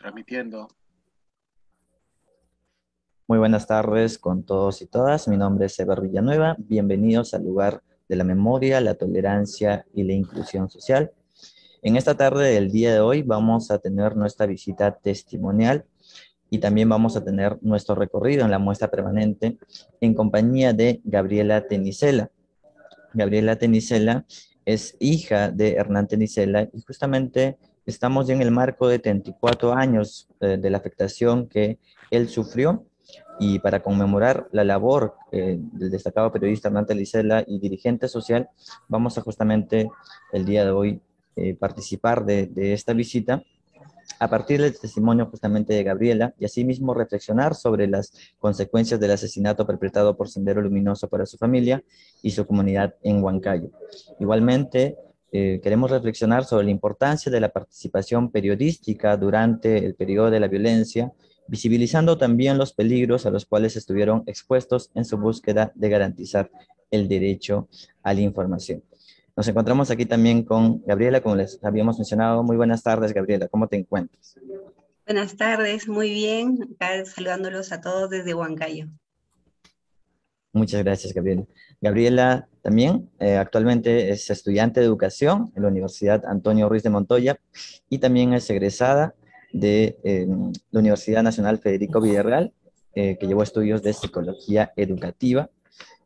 transmitiendo. Muy buenas tardes con todos y todas. Mi nombre es Eber Villanueva. Bienvenidos al lugar de la memoria, la tolerancia y la inclusión social. En esta tarde del día de hoy vamos a tener nuestra visita testimonial y también vamos a tener nuestro recorrido en la muestra permanente en compañía de Gabriela Tenicela. Gabriela Tenicela es hija de Hernán Tenicela y justamente estamos ya en el marco de 34 años de la afectación que él sufrió, y para conmemorar la labor del destacado periodista Hernán Tenicela y dirigente social, vamos a justamente el día de hoy participar de esta visita a partir del testimonio justamente de Gabriela, y asimismo reflexionar sobre las consecuencias del asesinato perpetrado por Sendero Luminoso para su familia y su comunidad en Huancayo. Igualmente, queremos reflexionar sobre la importancia de la participación periodística durante el periodo de la violencia, visibilizando también los peligros a los cuales estuvieron expuestos en su búsqueda de garantizar el derecho a la información. Nos encontramos aquí también con Gabriela, como les habíamos mencionado. Muy buenas tardes, Gabriela. ¿Cómo te encuentras? Buenas tardes, muy bien. Acá saludándolos a todos desde Huancayo. Muchas gracias, Gabriela. Gabriela también actualmente es estudiante de educación en la Universidad Antonio Ruiz de Montoya y también es egresada de la Universidad Nacional Federico Villarreal, que llevó estudios de psicología educativa.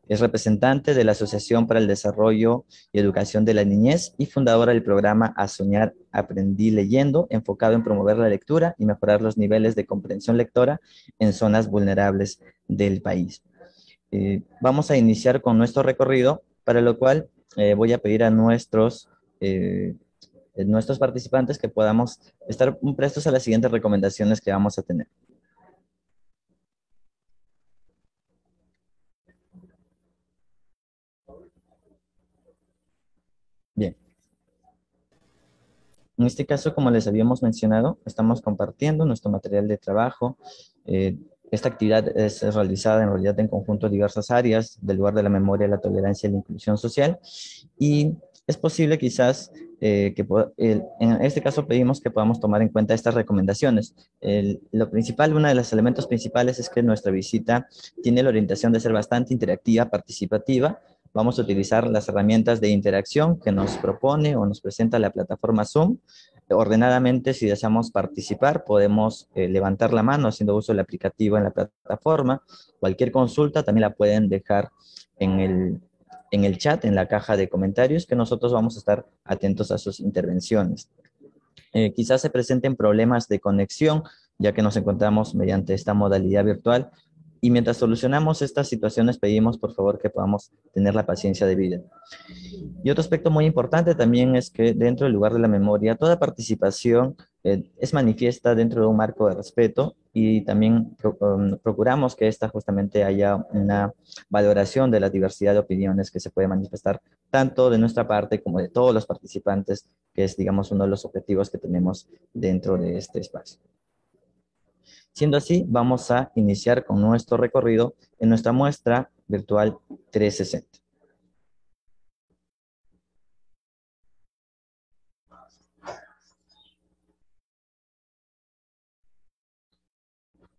Es representante de la Asociación para el Desarrollo y Educación de la Niñez y fundadora del programa A Soñar Aprendí Leyendo, enfocado en promover la lectura y mejorar los niveles de comprensión lectora en zonas vulnerables del país. Vamos a iniciar con nuestro recorrido, para lo cual voy a pedir a nuestros participantes que podamos estar prestos a las siguientes recomendaciones que vamos a tener. Bien. En este caso, como les habíamos mencionado, estamos compartiendo nuestro material de trabajo. Esta actividad es realizada en realidad en conjunto de diversas áreas del lugar de la memoria, la tolerancia y la inclusión social. Y es posible quizás en este caso pedimos que podamos tomar en cuenta estas recomendaciones. Lo principal, uno de los elementos principales es que nuestra visita tiene la orientación de ser bastante interactiva, participativa. Vamos a utilizar las herramientas de interacción que nos propone o nos presenta la plataforma Zoom. Ordenadamente, si deseamos participar, podemos levantar la mano haciendo uso del aplicativo en la plataforma. Cualquier consulta también la pueden dejar en el chat, en la caja de comentarios, que nosotros vamos a estar atentos a sus intervenciones. Quizás se presenten problemas de conexión, ya que nos encontramos mediante esta modalidad virtual. Y mientras solucionamos estas situaciones, pedimos por favor que podamos tener la paciencia debida. Y otro aspecto muy importante también es que dentro del lugar de la memoria, toda participación es manifiesta dentro de un marco de respeto, y también procuramos que esta justamente haya una valoración de la diversidad de opiniones que se puede manifestar tanto de nuestra parte como de todos los participantes, que es, digamos, uno de los objetivos que tenemos dentro de este espacio. Siendo así, vamos a iniciar con nuestro recorrido en nuestra muestra virtual 360.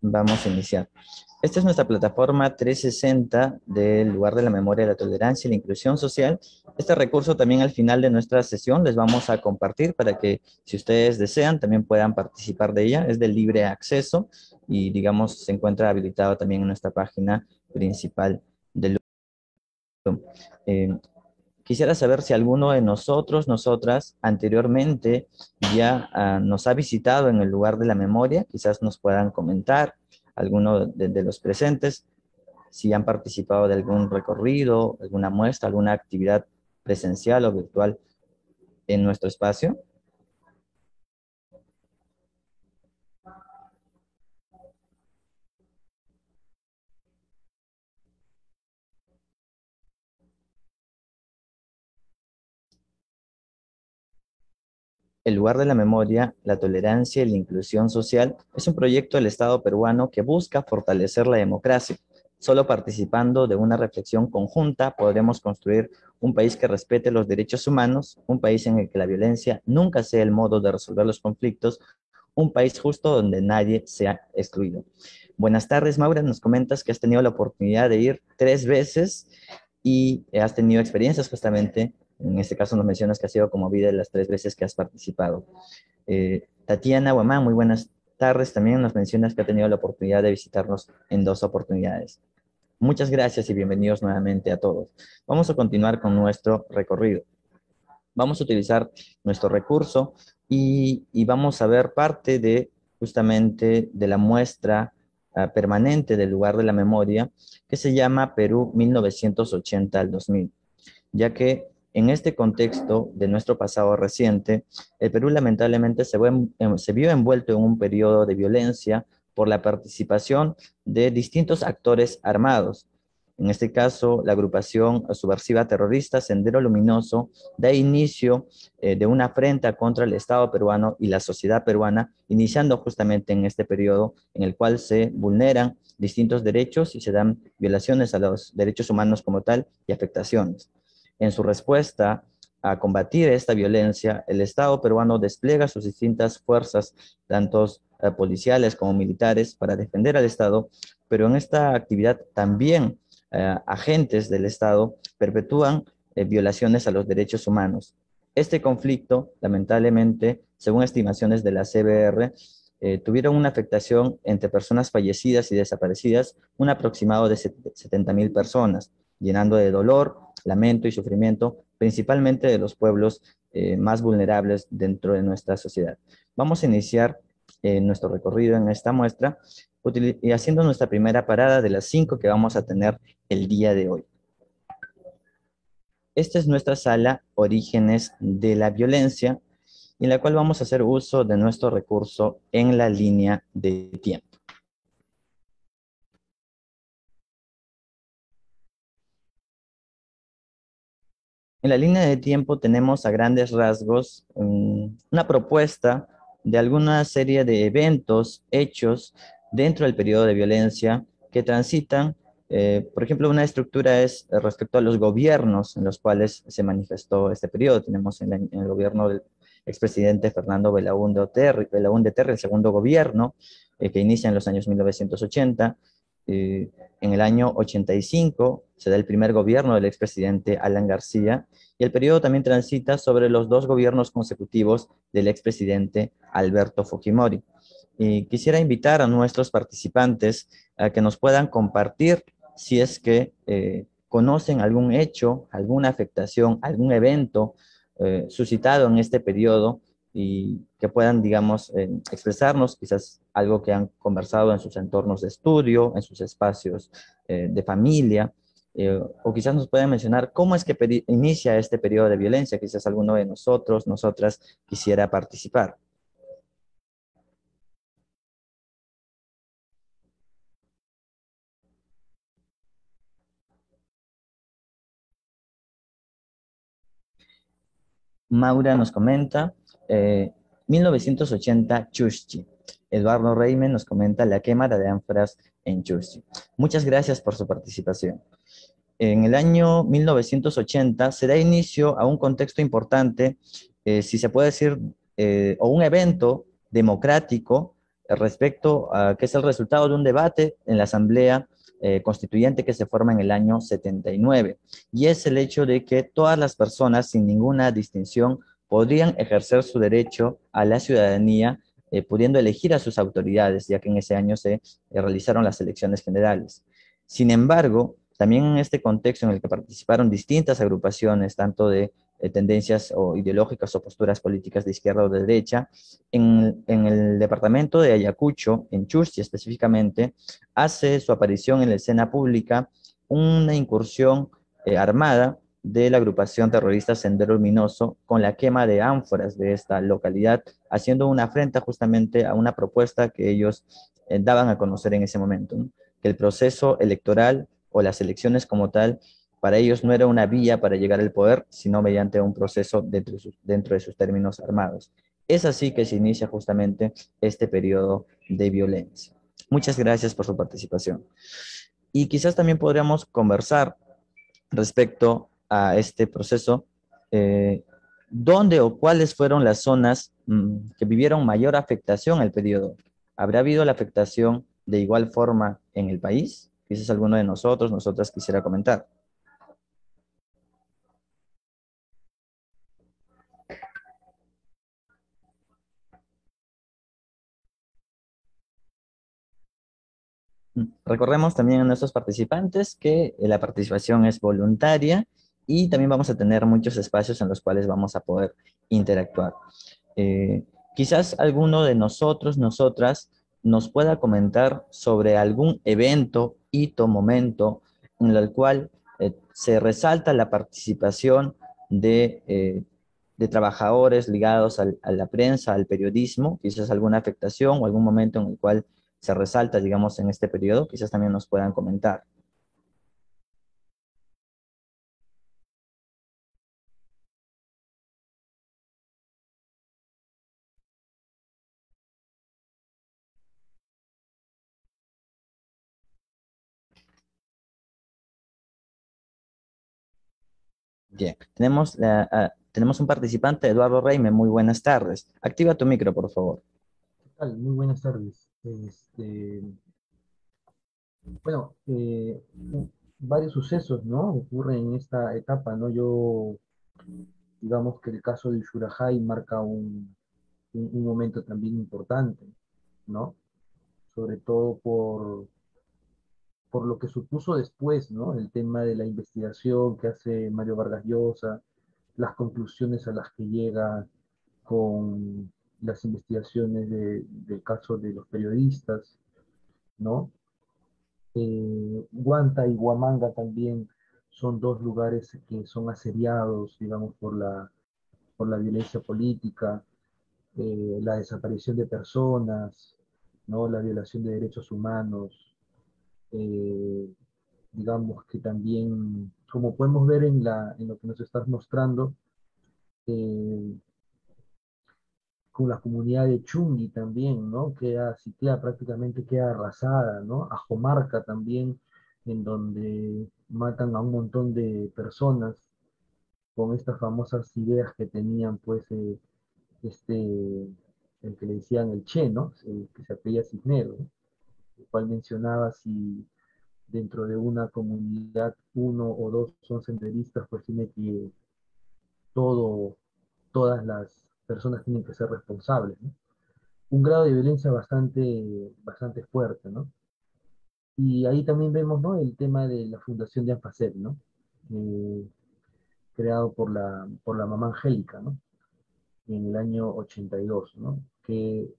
Vamos a iniciar. Esta es nuestra plataforma 360 del lugar de la memoria, la tolerancia y la inclusión social. Este recurso también al final de nuestra sesión les vamos a compartir para que, si ustedes desean, también puedan participar de ella. Es de libre acceso y, digamos, se encuentra habilitado también en nuestra página principal del Zoom. Quisiera saber si alguno de nosotras, anteriormente ya nos ha visitado en el lugar de la memoria. Quizás nos puedan comentar, alguno de los presentes, si han participado de algún recorrido, alguna muestra, alguna actividad presencial o virtual en nuestro espacio. El lugar de la memoria, la tolerancia y la inclusión social es un proyecto del Estado peruano que busca fortalecer la democracia. Solo participando de una reflexión conjunta podremos construir un país que respete los derechos humanos, un país en el que la violencia nunca sea el modo de resolver los conflictos, un país justo donde nadie sea excluido. Buenas tardes, Maura, nos comentas que has tenido la oportunidad de ir 3 veces y has tenido experiencias justamente, en este caso nos mencionas que has sido conmovida de las 3 veces que has participado. Tatiana Guamán, muy buenas tardes, también nos mencionas que ha tenido la oportunidad de visitarnos en 2 oportunidades. Muchas gracias y bienvenidos nuevamente a todos. Vamos a continuar con nuestro recorrido. Vamos a utilizar nuestro recurso y vamos a ver parte de justamente de la muestra permanente del lugar de la memoria que se llama Perú 1980 al 2000, ya que en este contexto de nuestro pasado reciente, el Perú lamentablemente se vio envuelto en un periodo de violencia por la participación de distintos actores armados. En este caso, la agrupación subversiva terrorista Sendero Luminoso da inicio de una afrenta contra el Estado peruano y la sociedad peruana, iniciando justamente en este periodo en el cual se vulneran distintos derechos y se dan violaciones a los derechos humanos como tal y afectaciones. En su respuesta a combatir esta violencia, el Estado peruano despliega sus distintas fuerzas, tanto policiales como militares, para defender al Estado, pero en esta actividad también agentes del Estado perpetúan violaciones a los derechos humanos. Este conflicto, lamentablemente, según estimaciones de la CBR, tuvieron una afectación entre personas fallecidas y desaparecidas, un aproximado de 70.000 personas, llenando de dolor, lamento y sufrimiento, principalmente de los pueblos más vulnerables dentro de nuestra sociedad. Vamos a iniciar nuestro recorrido en esta muestra y haciendo nuestra primera parada de las 5 que vamos a tener el día de hoy. Esta es nuestra sala Orígenes de la Violencia, en la cual vamos a hacer uso de nuestro recurso en la línea de tiempo. En la línea de tiempo tenemos a grandes rasgos una propuesta de alguna serie de eventos, hechos dentro del periodo de violencia que transitan. Por ejemplo, una estructura es respecto a los gobiernos en los cuales se manifestó este periodo. Tenemos en el gobierno del expresidente Fernando Belaúnde Terry, el segundo gobierno, que inicia en los años 1980. En el año 85 se da el primer gobierno del expresidente Alan García, y el periodo también transita sobre los 2 gobiernos consecutivos del expresidente Alberto Fujimori. Y quisiera invitar a nuestros participantes a que nos puedan compartir si es que conocen algún hecho, alguna afectación, algún evento suscitado en este periodo y que puedan, digamos, expresarnos quizás algo que han conversado en sus entornos de estudio, en sus espacios de familia, o quizás nos puedan mencionar cómo es que inicia este periodo de violencia, quizás alguno de nosotros, nosotras quisiera participar. Maura nos comenta, 1980, Chuschi. Eduardo Reimen nos comenta la quema de ánforas en Chuschi. Muchas gracias por su participación. En el año 1980 se da inicio a un contexto importante, si se puede decir, o un evento democrático respecto a que es el resultado de un debate en la Asamblea Constituyente que se forma en el año 79. Y es el hecho de que todas las personas, sin ninguna distinción, podrían ejercer su derecho a la ciudadanía, pudiendo elegir a sus autoridades, ya que en ese año se realizaron las elecciones generales. Sin embargo, también en este contexto en el que participaron distintas agrupaciones, tanto de tendencias o ideológicas o posturas políticas de izquierda o de derecha, en el departamento de Ayacucho, en Chuschi específicamente, hace su aparición en la escena pública una incursión armada de la agrupación terrorista Sendero Luminoso con la quema de ánforas de esta localidad, haciendo una afrenta justamente a una propuesta que ellos daban a conocer en ese momento, ¿no? Que el proceso electoral o las elecciones como tal, para ellos no era una vía para llegar al poder, sino mediante un proceso dentro de sus términos armados. Es así que se inicia justamente este periodo de violencia. Muchas gracias por su participación. Y quizás también podríamos conversar respecto a este proceso, dónde o cuáles fueron las zonas que vivieron mayor afectación al periodo. ¿Habrá habido la afectación de igual forma en el país? Quizás alguno de nosotros, nosotras quisiera comentar. Recordemos también a nuestros participantes que la participación es voluntaria y también vamos a tener muchos espacios en los cuales vamos a poder interactuar. Eh, Quizás alguno de nosotros, nosotras, nos pueda comentar sobre algún evento, hito, momento en el cual se resalta la participación de trabajadores ligados a la prensa, al periodismo, quizás alguna afectación o algún momento en el cual se resalta, digamos, en este periodo, quizás también nos puedan comentar. Bien, tenemos un participante, Eduardo Reime, muy buenas tardes. Activa tu micro, por favor. ¿Qué tal? Muy buenas tardes. Bueno, varios sucesos, ¿no? Ocurren en esta etapa, ¿no? Digamos que el caso de Shurahai marca un momento también importante, ¿no? Sobre todo por lo que supuso después, ¿no? El tema de la investigación que hace Mario Vargas Llosa, las conclusiones a las que llega con las investigaciones del caso de los periodistas, ¿no? Guanta y Huamanga también son dos lugares que son asediados, digamos, por la violencia política, la desaparición de personas, ¿no? La violación de derechos humanos, eh, digamos que también, como podemos ver en lo que nos estás mostrando, eh, con la comunidad de Chungui también, ¿no? Siquea prácticamente queda arrasada, ¿no? Ajomarca también, en donde matan a un montón de personas con estas famosas ideas que tenían, pues, este, el que le decían el Che, ¿no? El que se apellía Cisneros, ¿no? El cual mencionaba si dentro de una comunidad uno o dos son senderistas, pues tiene que todo, todas las personas tienen que ser responsables, ¿no? Un grado de violencia bastante fuerte, ¿no? Y ahí también vemos, ¿no? El tema de la fundación de ANFACEP, ¿no? Eh, Creado por la mamá Angélica, ¿no? En el año 82, ¿no? Que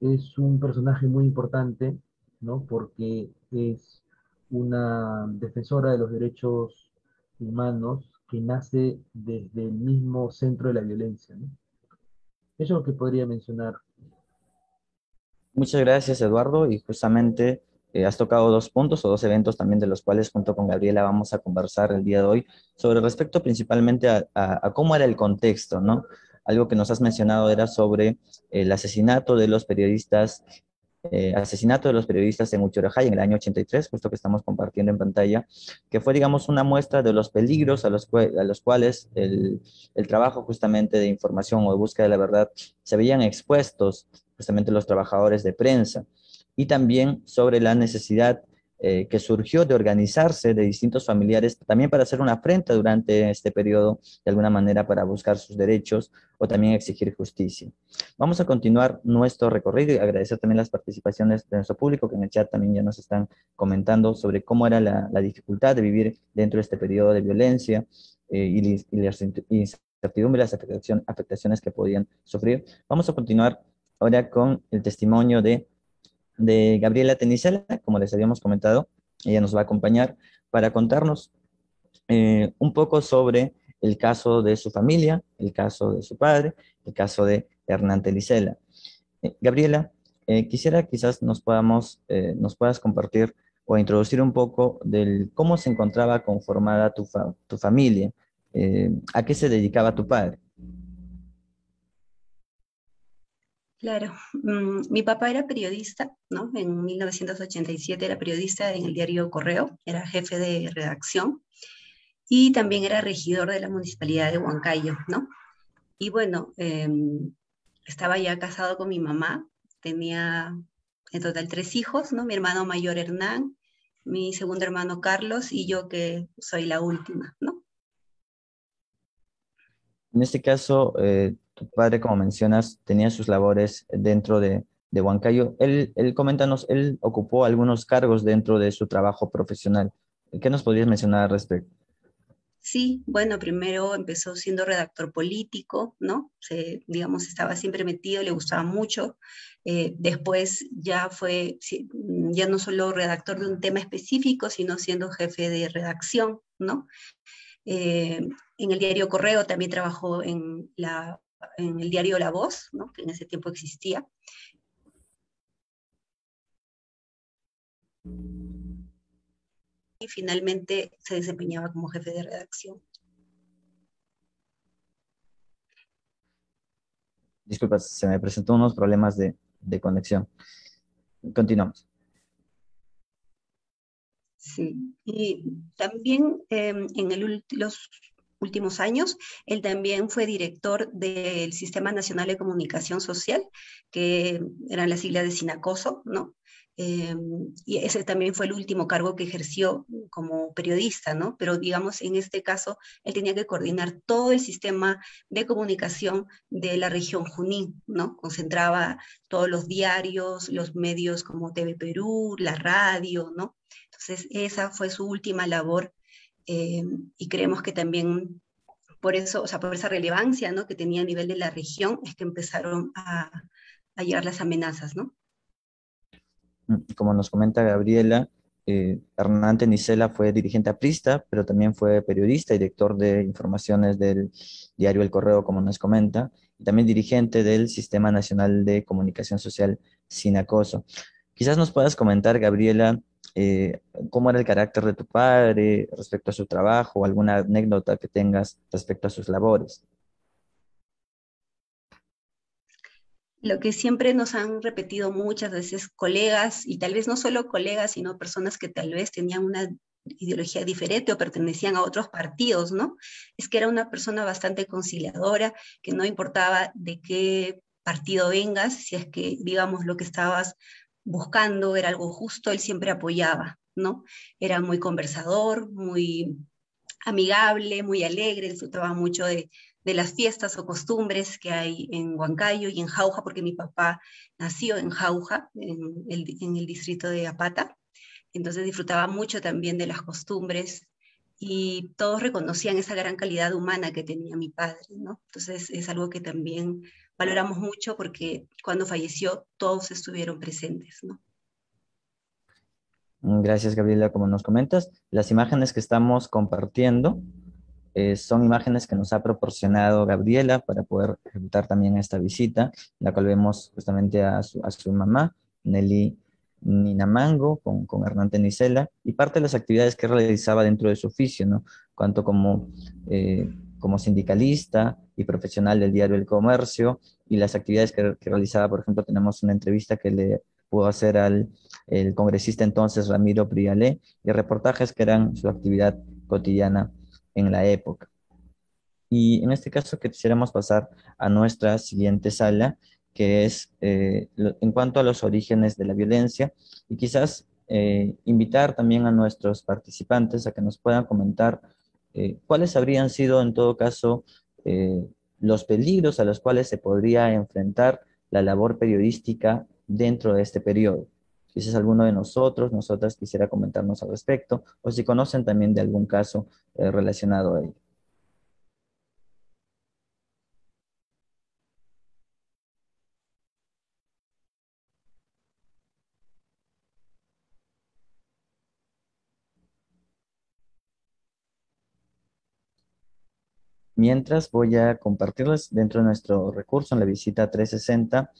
es un personaje muy importante, ¿no? Porque es una defensora de los derechos humanos que nace desde el mismo centro de la violencia, ¿no? Eso es lo que podría mencionar. Muchas gracias, Eduardo, y justamente has tocado dos puntos o dos eventos también de los cuales junto con Gabriela vamos a conversar el día de hoy sobre respecto principalmente a cómo era el contexto, ¿no? Algo que nos has mencionado era sobre el asesinato de los periodistas en Uchurajay en el año 83, justo que estamos compartiendo en pantalla, que fue, digamos, una muestra de los peligros a los cuales el trabajo justamente de información o de búsqueda de la verdad se veían expuestos justamente los trabajadores de prensa, y también sobre la necesidad que surgió de organizarse de distintos familiares, también para hacer una afrenta durante este periodo, de alguna manera para buscar sus derechos o también exigir justicia. Vamos a continuar nuestro recorrido y agradecer también las participaciones de nuestro público, que en el chat también ya nos están comentando sobre cómo era la dificultad de vivir dentro de este periodo de violencia y las incertidumbres, las afectaciones que podían sufrir. Vamos a continuar ahora con el testimonio de Gabriela Tenicela, como les habíamos comentado. Ella nos va a acompañar para contarnos un poco sobre el caso de su familia, el caso de su padre, el caso de Hernán Tenicela. Gabriela, quisiera quizás nos puedas compartir o introducir un poco del cómo se encontraba conformada tu familia, a qué se dedicaba tu padre. Claro, mi papá era periodista, ¿no? En 1987 era periodista en el diario Correo, era jefe de redacción y también era regidor de la municipalidad de Huancayo, ¿no? Y bueno, estaba ya casado con mi mamá, tenía en total 3 hijos, ¿no? Mi hermano mayor Hernán, mi segundo hermano Carlos y yo que soy la última, ¿no? En este caso, tu padre, como mencionas, tenía sus labores dentro de Huancayo. Coméntanos, él ocupó algunos cargos dentro de su trabajo profesional. ¿Qué nos podrías mencionar al respecto? Sí, bueno, primero empezó siendo redactor político, ¿no? Digamos, estaba siempre metido, le gustaba mucho. Después ya fue, sí, ya no solo redactor de un tema específico, sino siendo jefe de redacción, ¿no? Eh, en el diario Correo también trabajó en el diario La Voz, ¿no? Que en ese tiempo existía. Y finalmente se desempeñaba como jefe de redacción. Disculpa, se me presentó unos problemas de conexión. Continuamos. Sí, y también los últimos años, él también fue director del Sistema Nacional de Comunicación Social, que eran las siglas de Sinacoso, ¿no? Eh, y ese también fue el último cargo que ejerció como periodista, ¿no? Pero digamos, en este caso, él tenía que coordinar todo el sistema de comunicación de la región Junín, ¿no? Concentraba todos los diarios, los medios como TV Perú, la radio, ¿no? Entonces, esa fue su última labor y creemos que también por eso, o sea, por esa relevancia, ¿no? Que tenía a nivel de la región, es que empezaron a llegar las amenazas, ¿no? Como nos comenta Gabriela, Hernán Tenicela fue dirigente aprista, pero también fue periodista y director de informaciones del diario El Correo, como nos comenta, y también dirigente del Sistema Nacional de Comunicación Social Sin Acoso. Quizás nos puedas comentar, Gabriela, cómo era el carácter de tu padre respecto a su trabajo, o alguna anécdota que tengas respecto a sus labores. Lo que siempre nos han repetido muchas veces colegas, y tal vez no solo colegas, sino personas que tal vez tenían una ideología diferente o pertenecían a otros partidos, ¿no? Es que era una persona bastante conciliadora, que no importaba de qué partido vengas, si es que, digamos, lo que estabas buscando era algo justo, él siempre apoyaba, ¿no? Era muy conversador, muy amigable, muy alegre, disfrutaba mucho de las fiestas o costumbres que hay en Huancayo y en Jauja, porque mi papá nació en Jauja, en el distrito de Apata, entonces disfrutaba mucho también de las costumbres y todos reconocían esa gran calidad humana que tenía mi padre, ¿no? Entonces es algo que también valoramos mucho porque cuando falleció todos estuvieron presentes, ¿no? Gracias, Gabriela, como nos comentas. Las imágenes que estamos compartiendo son imágenes que nos ha proporcionado Gabriela para poder ejecutar también esta visita, la cual vemos justamente a su mamá, Nelly Ninamango, con Hernán Tenicela, y parte de las actividades que realizaba dentro de su oficio, ¿no? Cuanto como sindicalista y profesional del diario El Comercio, y las actividades que realizaba, por ejemplo, tenemos una entrevista que le pudo hacer al el congresista entonces Ramiro Prialé, y reportajes que eran su actividad cotidiana en la época. Y en este caso quisiéramos pasar a nuestra siguiente sala, que es en cuanto a los orígenes de la violencia, y quizás invitar también a nuestros participantes a que nos puedan comentar cuáles habrían sido en todo caso los peligros a los cuales se podría enfrentar la labor periodística dentro de este periodo. Quizás alguno de nosotros, nosotras quisiera comentarnos al respecto, o si conocen también de algún caso relacionado a ello. Mientras voy a compartirles dentro de nuestro recurso en la visita 360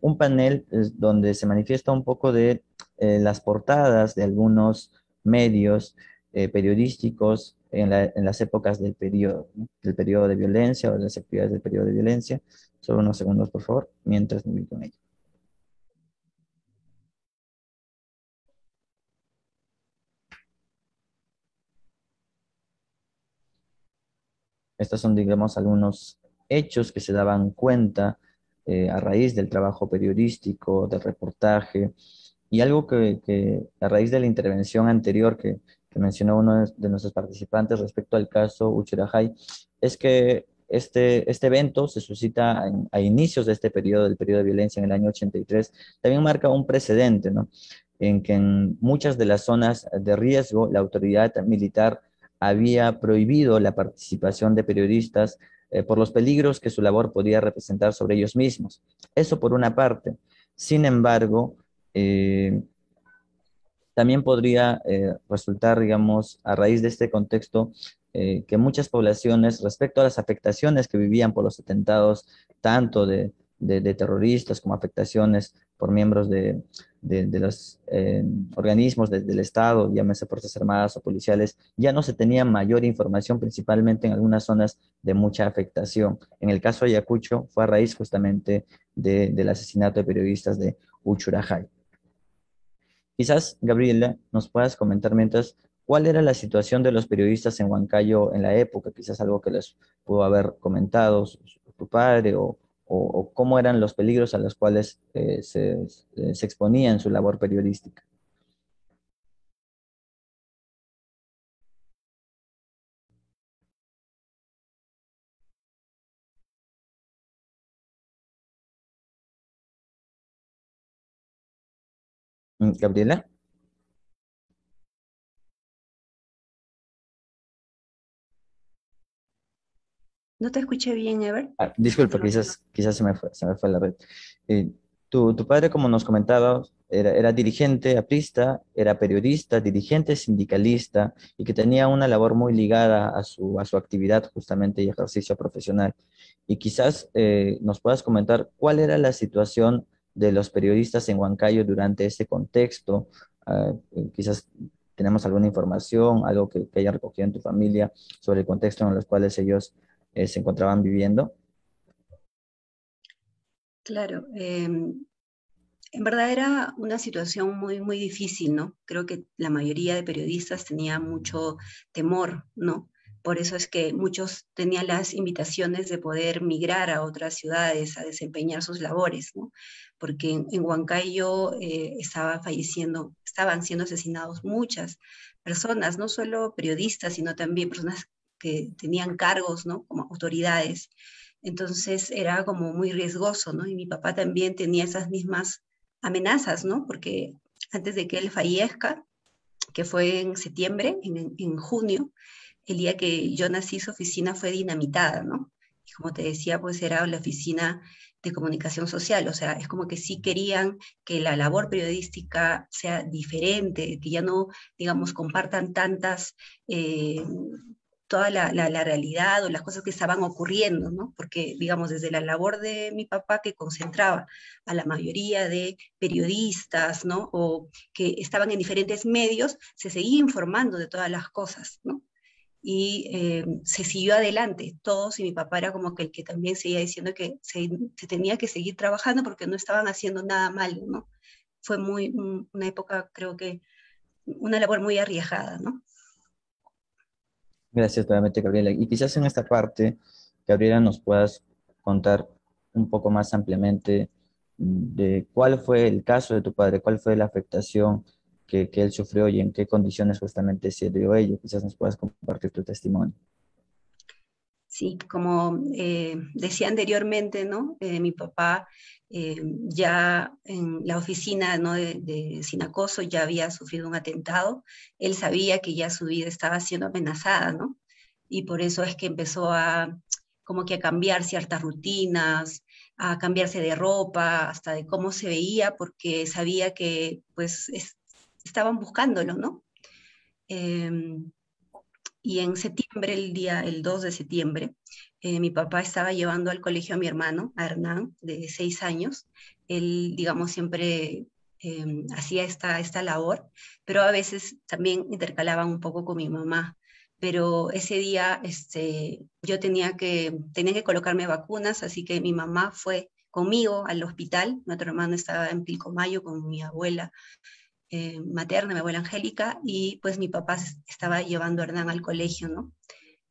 un panel donde se manifiesta un poco de las portadas de algunos medios periodísticos en las épocas ¿no? Del periodo de violencia o de las actividades del periodo de violencia. Solo unos segundos, por favor, mientras me voy con ello. Estos son, digamos, algunos hechos que se daban cuenta a raíz del trabajo periodístico, del reportaje, y algo que a raíz de la intervención anterior que mencionó uno de nuestros participantes respecto al caso Uchirajay, es que este evento se suscita a inicios de este periodo, del periodo de violencia en el año 83, también marca un precedente, ¿no? En que en muchas de las zonas de riesgo la autoridad militar había prohibido la participación de periodistas por los peligros que su labor podía representar sobre ellos mismos. Eso por una parte. Sin embargo, eh, también podría resultar, digamos, a raíz de este contexto, que muchas poblaciones, respecto a las afectaciones que vivían por los atentados, tanto de terroristas como afectaciones por miembros de los organismos del Estado, llámese Fuerzas Armadas o policiales, ya no se tenía mayor información, principalmente en algunas zonas de mucha afectación. En el caso de Ayacucho fue a raíz justamente del asesinato de periodistas de Uchurajay. Quizás, Gabriela, nos puedas comentar mientras cuál era la situación de los periodistas en Huancayo en la época, quizás algo que les pudo haber comentado tu padre, o cómo eran los peligros a los cuales se exponía en su labor periodística. Gabriela. No te escuché bien, Ever. Disculpa, quizás se me fue la red. Eh, tu padre, como nos comentaba, era dirigente aprista, era periodista, dirigente sindicalista y que tenía una labor muy ligada a su actividad justamente y ejercicio profesional. Y quizás nos puedas comentar cuál era la situación de los periodistas en Huancayo durante ese contexto. Quizás tenemos alguna información, algo que haya recogido en tu familia sobre el contexto en los cuales ellos se encontraban viviendo. Claro, en verdad era una situación muy, muy difícil, ¿no? Creo que la mayoría de periodistas tenía mucho temor, ¿no? Por eso es que muchos tenían las invitaciones de poder migrar a otras ciudades a desempeñar sus labores, ¿no? Porque en Huancayo estaban siendo asesinados muchas personas, no solo periodistas, sino también personas que tenían cargos, ¿no? Como autoridades. Entonces era como muy riesgoso, ¿no? Y mi papá también tenía esas mismas amenazas, ¿no? Porque antes de que él fallezca, que fue en septiembre, en junio, el día que yo nací, su oficina fue dinamitada, ¿no? Y como te decía, pues era la oficina de comunicación social, o sea, es como que sí querían que la labor periodística sea diferente, que ya no, digamos, compartan tantas toda la realidad o las cosas que estaban ocurriendo, ¿no? Porque, digamos, desde la labor de mi papá que concentraba a la mayoría de periodistas, ¿no? O que estaban en diferentes medios, se seguía informando de todas las cosas, ¿no? Y se siguió adelante, todos, y mi papá era como que el que también seguía diciendo que se tenía que seguir trabajando porque no estaban haciendo nada malo, ¿no? Fue una época, creo que, una labor muy arriesgada, ¿no? Gracias nuevamente, Gabriela. Y quizás en esta parte, Gabriela, nos puedas contar un poco más ampliamente de cuál fue el caso de tu padre, cuál fue la afectación que él sufrió y en qué condiciones justamente se dio ello. Quizás nos puedas compartir tu testimonio. Sí, como decía anteriormente, ¿no? Mi papá ya en la oficina, ¿no? de Sinacoso ya había sufrido un atentado. Él sabía que ya su vida estaba siendo amenazada, ¿no? Y por eso es que empezó a como que a cambiar ciertas rutinas, a cambiarse de ropa, hasta de cómo se veía, porque sabía que pues estaban buscándolo, ¿no? Em, y en septiembre, el 2 de septiembre, mi papá estaba llevando al colegio a mi hermano, a Hernán, de 6 años. Él, digamos, siempre hacía esta labor, pero a veces también intercalaban un poco con mi mamá. Pero ese día yo tenía que colocarme vacunas, así que mi mamá fue conmigo al hospital. Mi otro hermano estaba en Pilcomayo con mi abuela materna, mi abuela Angélica, y pues mi papá estaba llevando a Hernán al colegio, ¿no?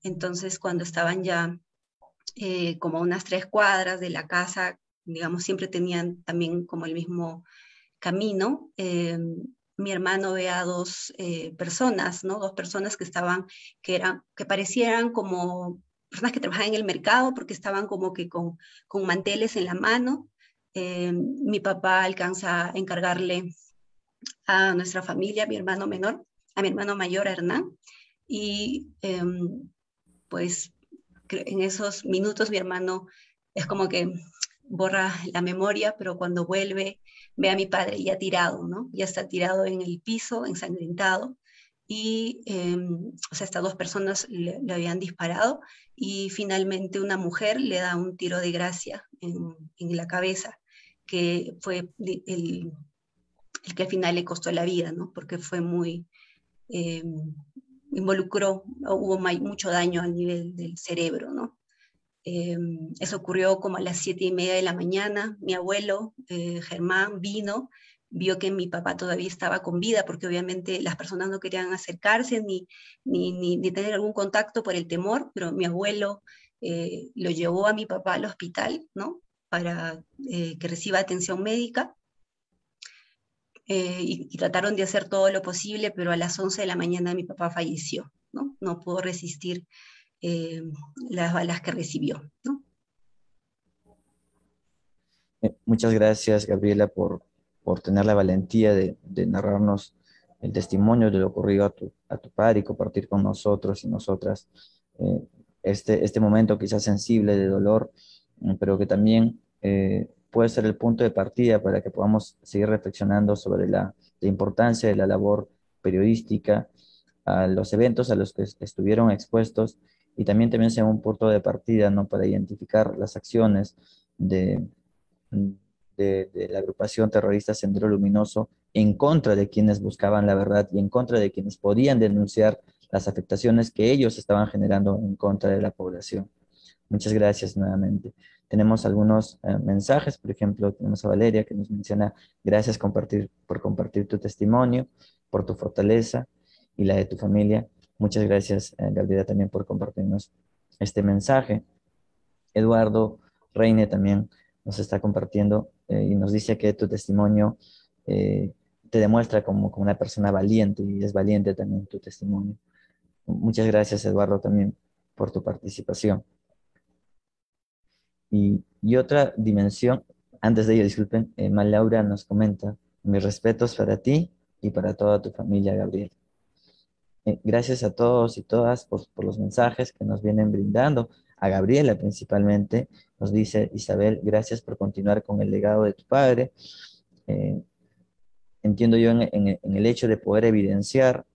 Entonces cuando estaban ya como a unas 3 cuadras de la casa, digamos, siempre tenían también como el mismo camino. Mi hermano ve a dos personas, ¿no? Dos personas que parecieran como personas que trabajaban en el mercado porque estaban como que con manteles en la mano. Mi papá alcanza a encargarle a nuestra familia, a mi hermano menor, a mi hermano mayor, a Hernán, y pues en esos minutos mi hermano es como que borra la memoria, pero cuando vuelve ve a mi padre ya tirado, ¿no? Ya está tirado en el piso, ensangrentado, y, o sea, estas dos personas le habían disparado, y finalmente una mujer le da un tiro de gracia en la cabeza, que fue el que al final le costó la vida, ¿no? Porque fue muy, eh, involucró, hubo mucho daño a nivel del cerebro, ¿no? Eh, Eso ocurrió como a las 7:30 de la mañana. Mi abuelo, Germán, vio que mi papá todavía estaba con vida, porque obviamente las personas no querían acercarse ni tener algún contacto por el temor, pero mi abuelo lo llevó a mi papá al hospital, ¿no? Para que reciba atención médica. Y trataron de hacer todo lo posible, pero a las 11 de la mañana mi papá falleció, ¿no? No pudo resistir eh, las balas que recibió, ¿no? Muchas gracias, Gabriela, por tener la valentía de narrarnos el testimonio de lo ocurrido a tu padre y compartir con nosotros y nosotras eh, este momento quizás sensible de dolor, pero que también puede ser el punto de partida para que podamos seguir reflexionando sobre la importancia de la labor periodística, a los eventos a los que estuvieron expuestos y también sea un punto de partida, ¿no? Para identificar las acciones de de la agrupación terrorista Sendero Luminoso en contra de quienes buscaban la verdad y en contra de quienes podían denunciar las afectaciones que ellos estaban generando en contra de la población. Muchas gracias nuevamente. Tenemos algunos mensajes, por ejemplo, tenemos a Valeria que nos menciona, gracias por compartir tu testimonio, por tu fortaleza y la de tu familia. Muchas gracias, Gabriela, también por compartirnos este mensaje. Eduardo Reine también nos está compartiendo y nos dice que tu testimonio te demuestra como una persona valiente y es valiente también tu testimonio. Muchas gracias, Eduardo, también por tu participación. Y otra dimensión, antes de ello, disculpen, Mal Laura nos comenta, mis respetos para ti y para toda tu familia, Gabriel. Gracias a todos y todas por los mensajes que nos vienen brindando. A Gabriela principalmente, nos dice Isabel, gracias por continuar con el legado de tu padre. Eh, Entiendo yo en el hecho de poder evidenciar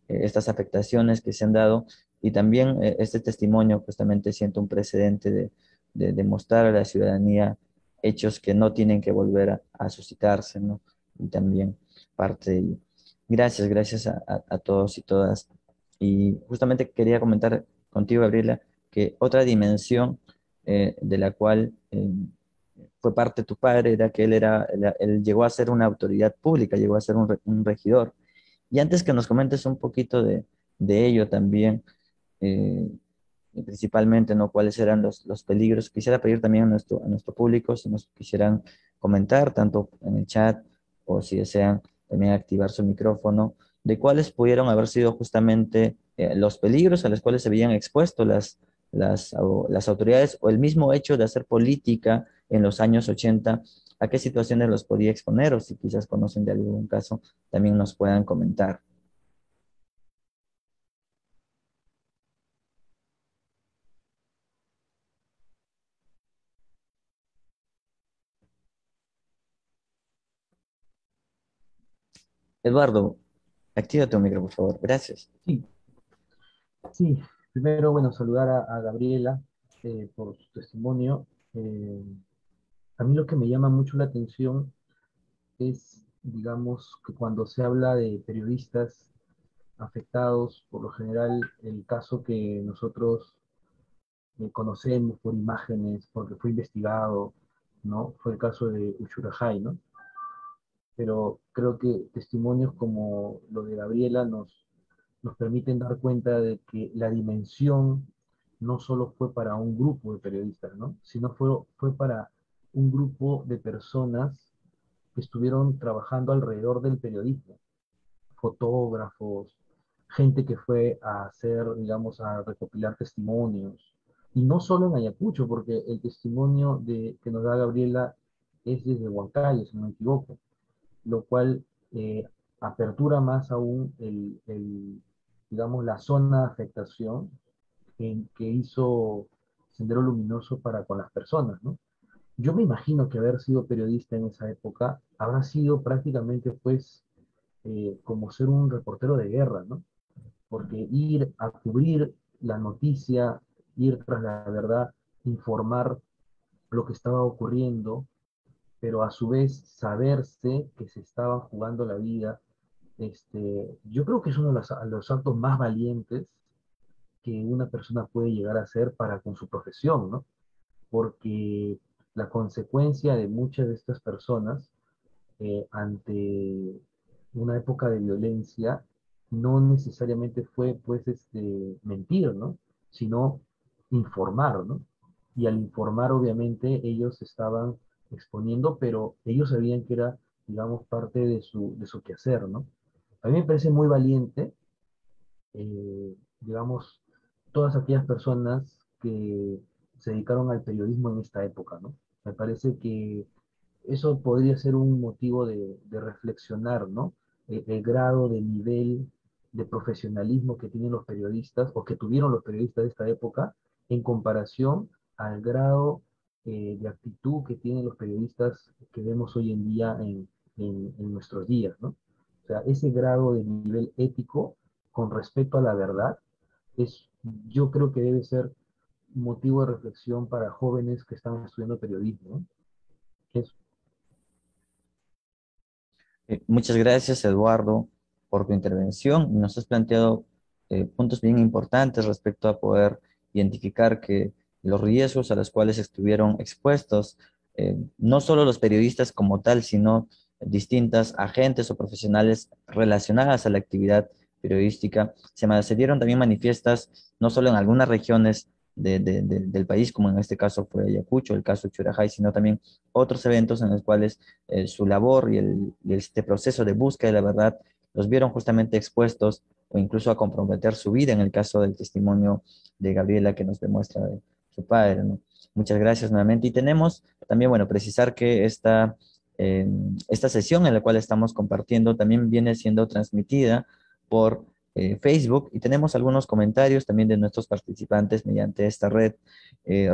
estas afectaciones que se han dado y también este testimonio justamente siento un precedente de mostrar a la ciudadanía hechos que no tienen que volver a suscitarse, ¿no? Y también parte de ello. Gracias a todos y todas. Y justamente quería comentar contigo, Gabriela, que otra dimensión de la cual fue parte de tu padre era que él llegó a ser una autoridad pública, llegó a ser un regidor. Y antes que nos comentes un poquito de ello también, eh, principalmente, ¿no? ¿Cuáles eran los peligros? Quisiera pedir también a nuestro público si nos quisieran comentar, tanto en el chat o si desean también activar su micrófono, de cuáles pudieron haber sido justamente los peligros a los cuales se habían expuesto las autoridades o el mismo hecho de hacer política en los años 80, a qué situaciones los podía exponer o si quizás conocen de algún caso, también nos puedan comentar. Eduardo, activa tu micro, por favor. Gracias. Sí, sí. Primero, bueno, saludar a Gabriela por su testimonio. A mí lo que me llama mucho la atención es, digamos, que cuando se habla de periodistas afectados, por lo general, el caso que nosotros conocemos por imágenes, porque fue investigado, ¿no? Fue el caso de Uchurajay, ¿no? Pero creo que testimonios como lo de Gabriela nos permiten dar cuenta de que la dimensión no solo fue para un grupo de periodistas, ¿no? Sino fue para un grupo de personas que estuvieron trabajando alrededor del periodismo, fotógrafos, gente que fue a hacer, digamos, a recopilar testimonios. Y no solo en Ayacucho, porque el testimonio que nos da Gabriela es desde Huancayo, si no me equivoco, lo cual apertura más aún digamos, la zona de afectación que hizo Sendero Luminoso para con las personas, ¿no? Yo me imagino que haber sido periodista en esa época habrá sido prácticamente, pues, como ser un reportero de guerra, ¿no? Porque ir a cubrir la noticia, ir tras la verdad, informar lo que estaba ocurriendo, pero a su vez saberse que se estaban jugando la vida, yo creo que es uno de los actos más valientes que una persona puede llegar a hacer para con su profesión, ¿no? Porque la consecuencia de muchas de estas personas ante una época de violencia no necesariamente fue pues mentir, ¿no? Sino informar, ¿no? Y al informar obviamente ellos estaban exponiendo, pero ellos sabían que era, digamos, parte de su quehacer, ¿no? A mí me parece muy valiente, digamos, todas aquellas personas que se dedicaron al periodismo en esta época, ¿no? Me parece que eso podría ser un motivo de reflexionar, ¿no? El grado de nivel de profesionalismo que tienen los periodistas o que tuvieron los periodistas de esta época en comparación al grado de actitud que tienen los periodistas que vemos hoy en día en nuestros días, ¿no? O sea, ese grado de nivel ético con respecto a la verdad es, yo creo que debe ser motivo de reflexión para jóvenes que están estudiando periodismo, ¿no? Es Muchas gracias, Eduardo, por tu intervención. Nos has planteado puntos bien importantes respecto a poder identificar que los riesgos a los cuales estuvieron expuestos, no solo los periodistas como tal, sino distintas agentes o profesionales relacionadas a la actividad periodística, se dieron también manifiestas no solo en algunas regiones del país, como en este caso fue Ayacucho, el caso de Churajay, sino también otros eventos en los cuales su labor y este proceso de búsqueda de la verdad los vieron justamente expuestos o incluso a comprometer su vida en el caso del testimonio de Gabriela que nos demuestra de su padre, ¿no? Muchas gracias nuevamente. Y tenemos también, bueno, precisar que esta sesión en la cual estamos compartiendo también viene siendo transmitida por Facebook y tenemos algunos comentarios también de nuestros participantes mediante esta red.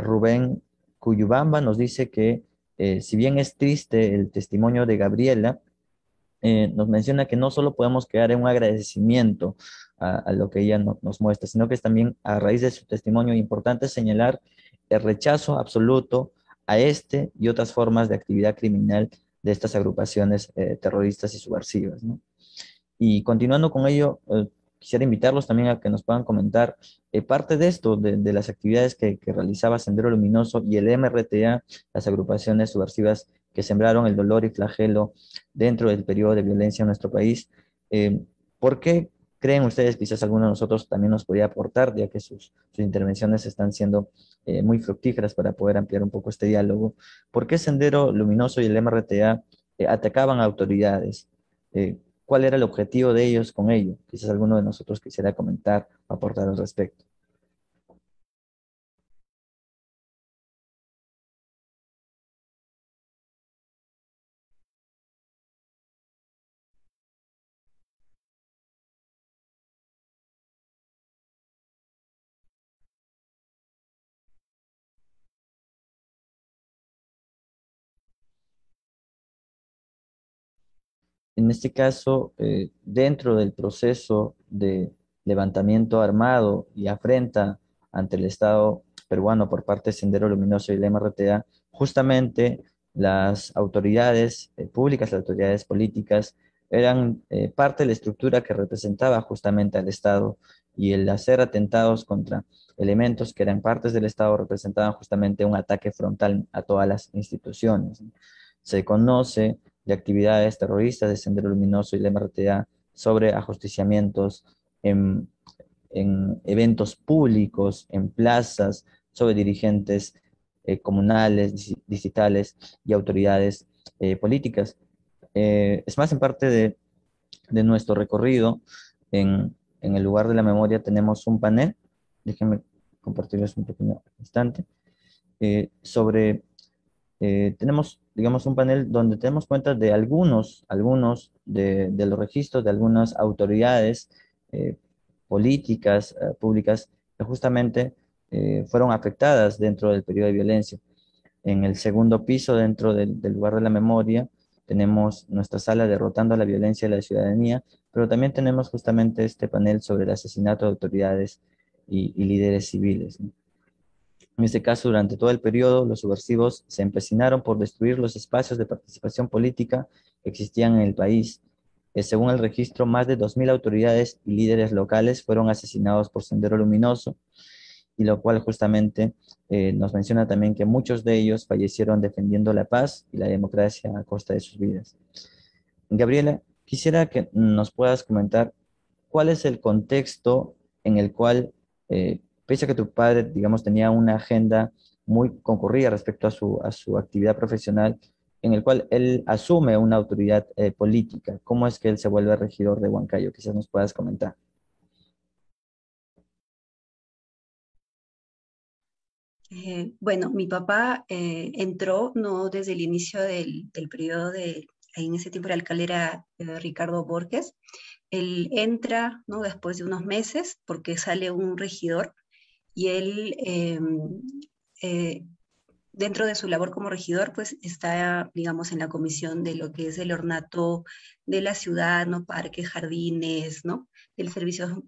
Rubén Cuyubamba nos dice que si bien es triste el testimonio de Gabriela, nos menciona que no solo podemos quedar en un agradecimiento a lo que ella nos muestra, sino que es también a raíz de su testimonio importante señalar el rechazo absoluto a este y otras formas de actividad criminal de estas agrupaciones terroristas y subversivas, ¿no? Y continuando con ello, quisiera invitarlos también a que nos puedan comentar parte de esto, de las actividades que realizaba Sendero Luminoso y el MRTA, las agrupaciones subversivas que sembraron el dolor y flagelo dentro del periodo de violencia en nuestro país. ¿Por qué creen ustedes, quizás alguno de nosotros también nos podría aportar, ya que sus intervenciones están siendo muy fructíferas para poder ampliar un poco este diálogo? ¿Por qué Sendero Luminoso y el MRTA atacaban a autoridades? ¿Cuál era el objetivo de ellos con ello? Quizás alguno de nosotros quisiera comentar o aportar al respecto. En este caso, dentro del proceso de levantamiento armado y afrenta ante el Estado peruano por parte de Sendero Luminoso y el MRTA, justamente las autoridades públicas, las autoridades políticas, eran parte de la estructura que representaba justamente al Estado y el hacer atentados contra elementos que eran partes del Estado representaban justamente un ataque frontal a todas las instituciones. Se conoce de actividades terroristas de Sendero Luminoso y la MRTA sobre ajusticiamientos en eventos públicos, en plazas, sobre dirigentes comunales, distritales y autoridades políticas. Es más, en parte de nuestro recorrido, en el lugar de la memoria tenemos un panel, déjenme compartirles un pequeño instante, sobre, tenemos, digamos, un panel donde tenemos cuenta de algunos de los registros de algunas autoridades eh, políticas, públicas, que justamente fueron afectadas dentro del periodo de violencia. En el segundo piso, dentro del lugar de la memoria, tenemos nuestra sala Derrotando la Violencia de la Ciudadanía, pero también tenemos justamente este panel sobre el asesinato de autoridades y líderes civiles, ¿no? En este caso, durante todo el periodo, los subversivos se empecinaron por destruir los espacios de participación política que existían en el país. Según el registro, más de 2.000 autoridades y líderes locales fueron asesinados por Sendero Luminoso, y lo cual justamente nos menciona también que muchos de ellos fallecieron defendiendo la paz y la democracia a costa de sus vidas. Gabriela, quisiera que nos puedas comentar cuál es el contexto en el cual, pese a que tu padre, digamos, tenía una agenda muy concurrida respecto a su actividad profesional, en el cual él asume una autoridad política. ¿Cómo es que él se vuelve regidor de Huancayo? Quizás nos puedas comentar. Bueno, mi papá entró no desde el inicio del periodo en ese tiempo el alcalde era Ricardo Borges. Él entra, ¿no? Después de unos meses porque sale un regidor y él, eh, dentro de su labor como regidor, pues está, digamos, en la comisión de lo que es el ornato de la ciudad, ¿no? Parques, jardines, ¿no? Del servicio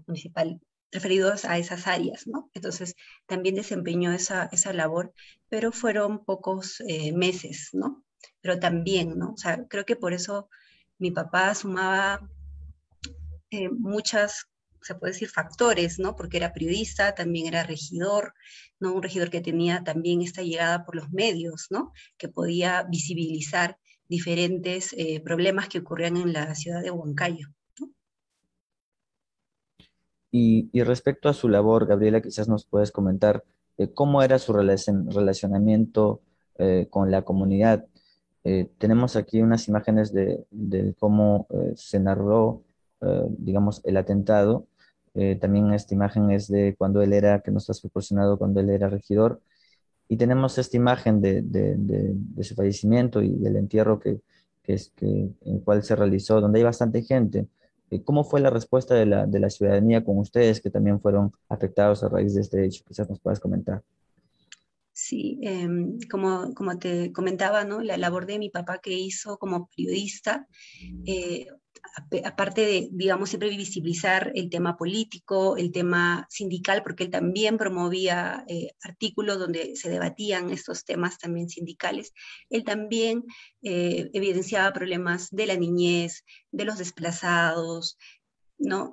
municipal referidos a esas áreas, ¿no? Entonces, también desempeñó esa labor, pero fueron pocos meses, ¿no? Pero también, ¿no? O sea, creo que por eso mi papá sumaba muchas, se puede decir, factores, ¿no? Porque era periodista, también era regidor, ¿no? Un regidor que tenía también esta llegada por los medios, ¿no? Que podía visibilizar diferentes problemas que ocurrían en la ciudad de Huancayo. Y respecto a su labor, Gabriela, quizás nos puedes comentar cómo era su relacionamiento con la comunidad. Tenemos aquí unas imágenes de cómo se narró, digamos, el atentado. También esta imagen es de cuando él era, que nos has proporcionado cuando él era regidor. Y tenemos esta imagen de su fallecimiento y del entierro en el cual se realizó, donde hay bastante gente. ¿Cómo fue la respuesta de la ciudadanía con ustedes que también fueron afectados a raíz de este hecho? Quizás nos puedas comentar. Sí, como te comentaba, ¿no? La labor de mi papá que hizo como periodista, eh, aparte de, digamos, siempre visibilizar el tema político, el tema sindical, porque él también promovía artículos donde se debatían estos temas también sindicales, él también evidenciaba problemas de la niñez, de los desplazados, ¿no?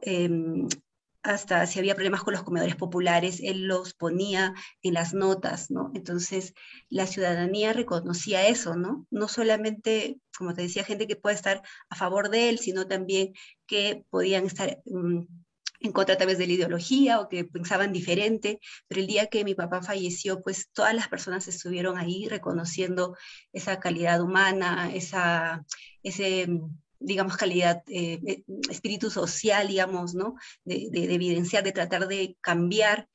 Hasta si había problemas con los comedores populares, él los ponía en las notas, ¿no? Entonces, la ciudadanía reconocía eso, ¿no? No solamente, como te decía, gente que puede estar a favor de él, sino también que podían estar en contra tal vez de la ideología o que pensaban diferente, pero el día que mi papá falleció, pues todas las personas estuvieron ahí reconociendo esa calidad humana, ese digamos, calidad, espíritu social, digamos, ¿no? De evidenciar, de tratar de cambiar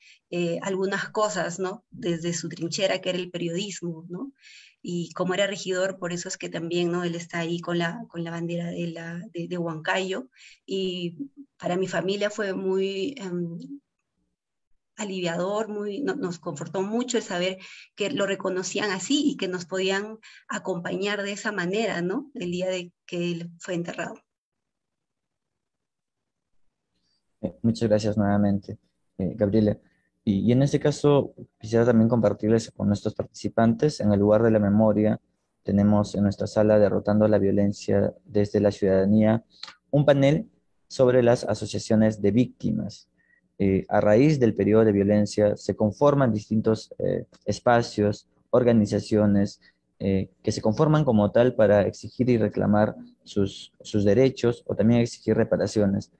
algunas cosas, ¿no? Desde su trinchera, que era el periodismo, ¿no? Y como era regidor, por eso es que también, ¿no? Él está ahí con la bandera de Huancayo. Y para mi familia fue muy aliviador, nos confortó mucho el saber que lo reconocían así y que nos podían acompañar de esa manera, ¿no? El día de que él fue enterrado. Muchas gracias nuevamente, Gabriela. Y en este caso, quisiera también compartirles con nuestros participantes, en el lugar de la memoria, tenemos en nuestra sala Derrotando la Violencia desde la Ciudadanía, un panel sobre las asociaciones de víctimas. A raíz del periodo de violencia se conforman distintos espacios, organizaciones, que se conforman como tal para exigir y reclamar sus derechos o también exigir reparaciones.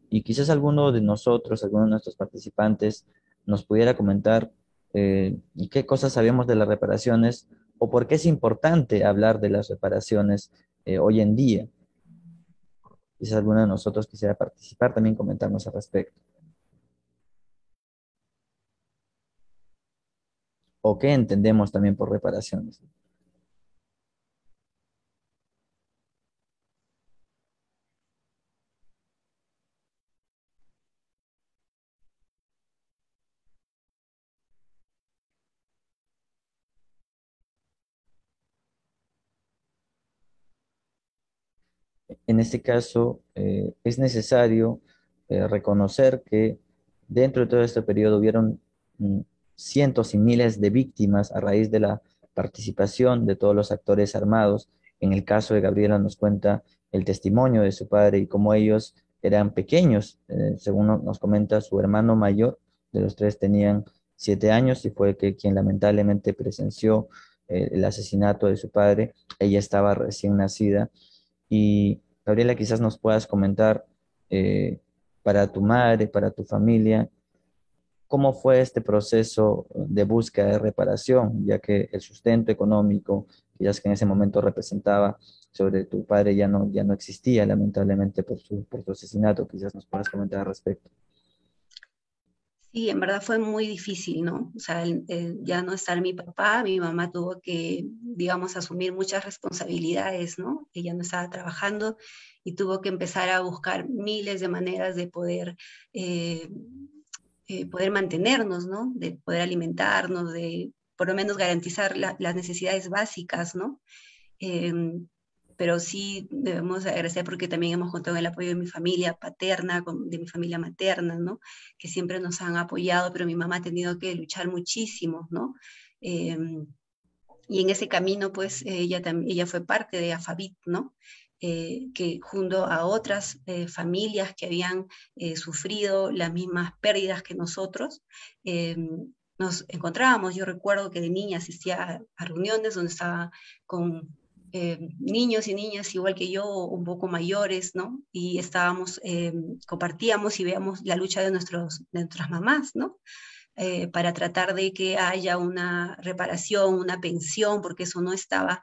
Y quizás alguno de nosotros, alguno de nuestros participantes, nos pudiera comentar ¿Y qué cosas sabemos de las reparaciones? ¿O por qué es importante hablar de las reparaciones hoy en día? Quizás alguno de nosotros quisiera participar, también comentarnos al respecto. ¿O qué entendemos también por reparaciones? En este caso, es necesario reconocer que dentro de todo este periodo hubieron mm, cientos y miles de víctimas a raíz de la participación de todos los actores armados. En el caso de Gabriela nos cuenta el testimonio de su padre y cómo ellos eran pequeños. Según nos comenta, su hermano mayor de los tres tenían 7 años y fue que quien lamentablemente presenció el asesinato de su padre. Ella estaba recién nacida y Gabriela, quizás nos puedas comentar para tu madre, para tu familia, cómo fue este proceso de búsqueda de reparación, ya que el sustento económico, quizás que en ese momento representaba sobre tu padre ya no existía, lamentablemente, por su asesinato. Quizás nos puedas comentar al respecto. Sí, en verdad fue muy difícil, ¿no? O sea, ya no estar mi papá, mi mamá tuvo que, digamos, asumir muchas responsabilidades, ¿no? Ella no estaba trabajando y tuvo que empezar a buscar miles de maneras de eh, poder mantenernos, ¿no? De poder alimentarnos, de por lo menos garantizar las necesidades básicas, ¿no? Eh, pero sí debemos agradecer porque también hemos contado con el apoyo de mi familia paterna, de mi familia materna, ¿no? Que siempre nos han apoyado, pero mi mamá ha tenido que luchar muchísimo, ¿no? Eh, y en ese camino, pues, ella fue parte de AFAVIT, ¿no? Que junto a otras familias que habían sufrido las mismas pérdidas que nosotros, eh, nos encontrábamos. Yo recuerdo que de niña asistía a reuniones donde estaba con niños y niñas igual que yo, un poco mayores, ¿no? Y estábamos, compartíamos y veíamos la lucha de nuestras mamás, ¿no? Para tratar de que haya una reparación, una pensión, porque eso no estaba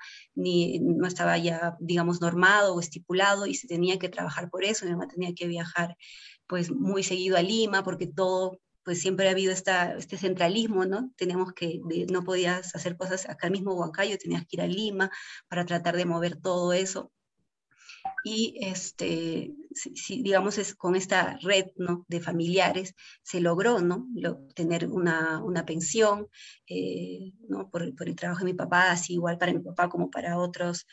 ya, digamos, normado o estipulado y se tenía que trabajar por eso. Mi mamá tenía que viajar pues muy seguido a Lima porque todo, pues siempre ha habido este centralismo, ¿no? No podías hacer cosas acá mismo en Huancayo, tenías que ir a Lima para tratar de mover todo eso y digamos, con esta red, ¿no? De familiares se logró, ¿no? Tener una pensión, ¿no? Por el trabajo de mi papá, así igual para mi papá como para otros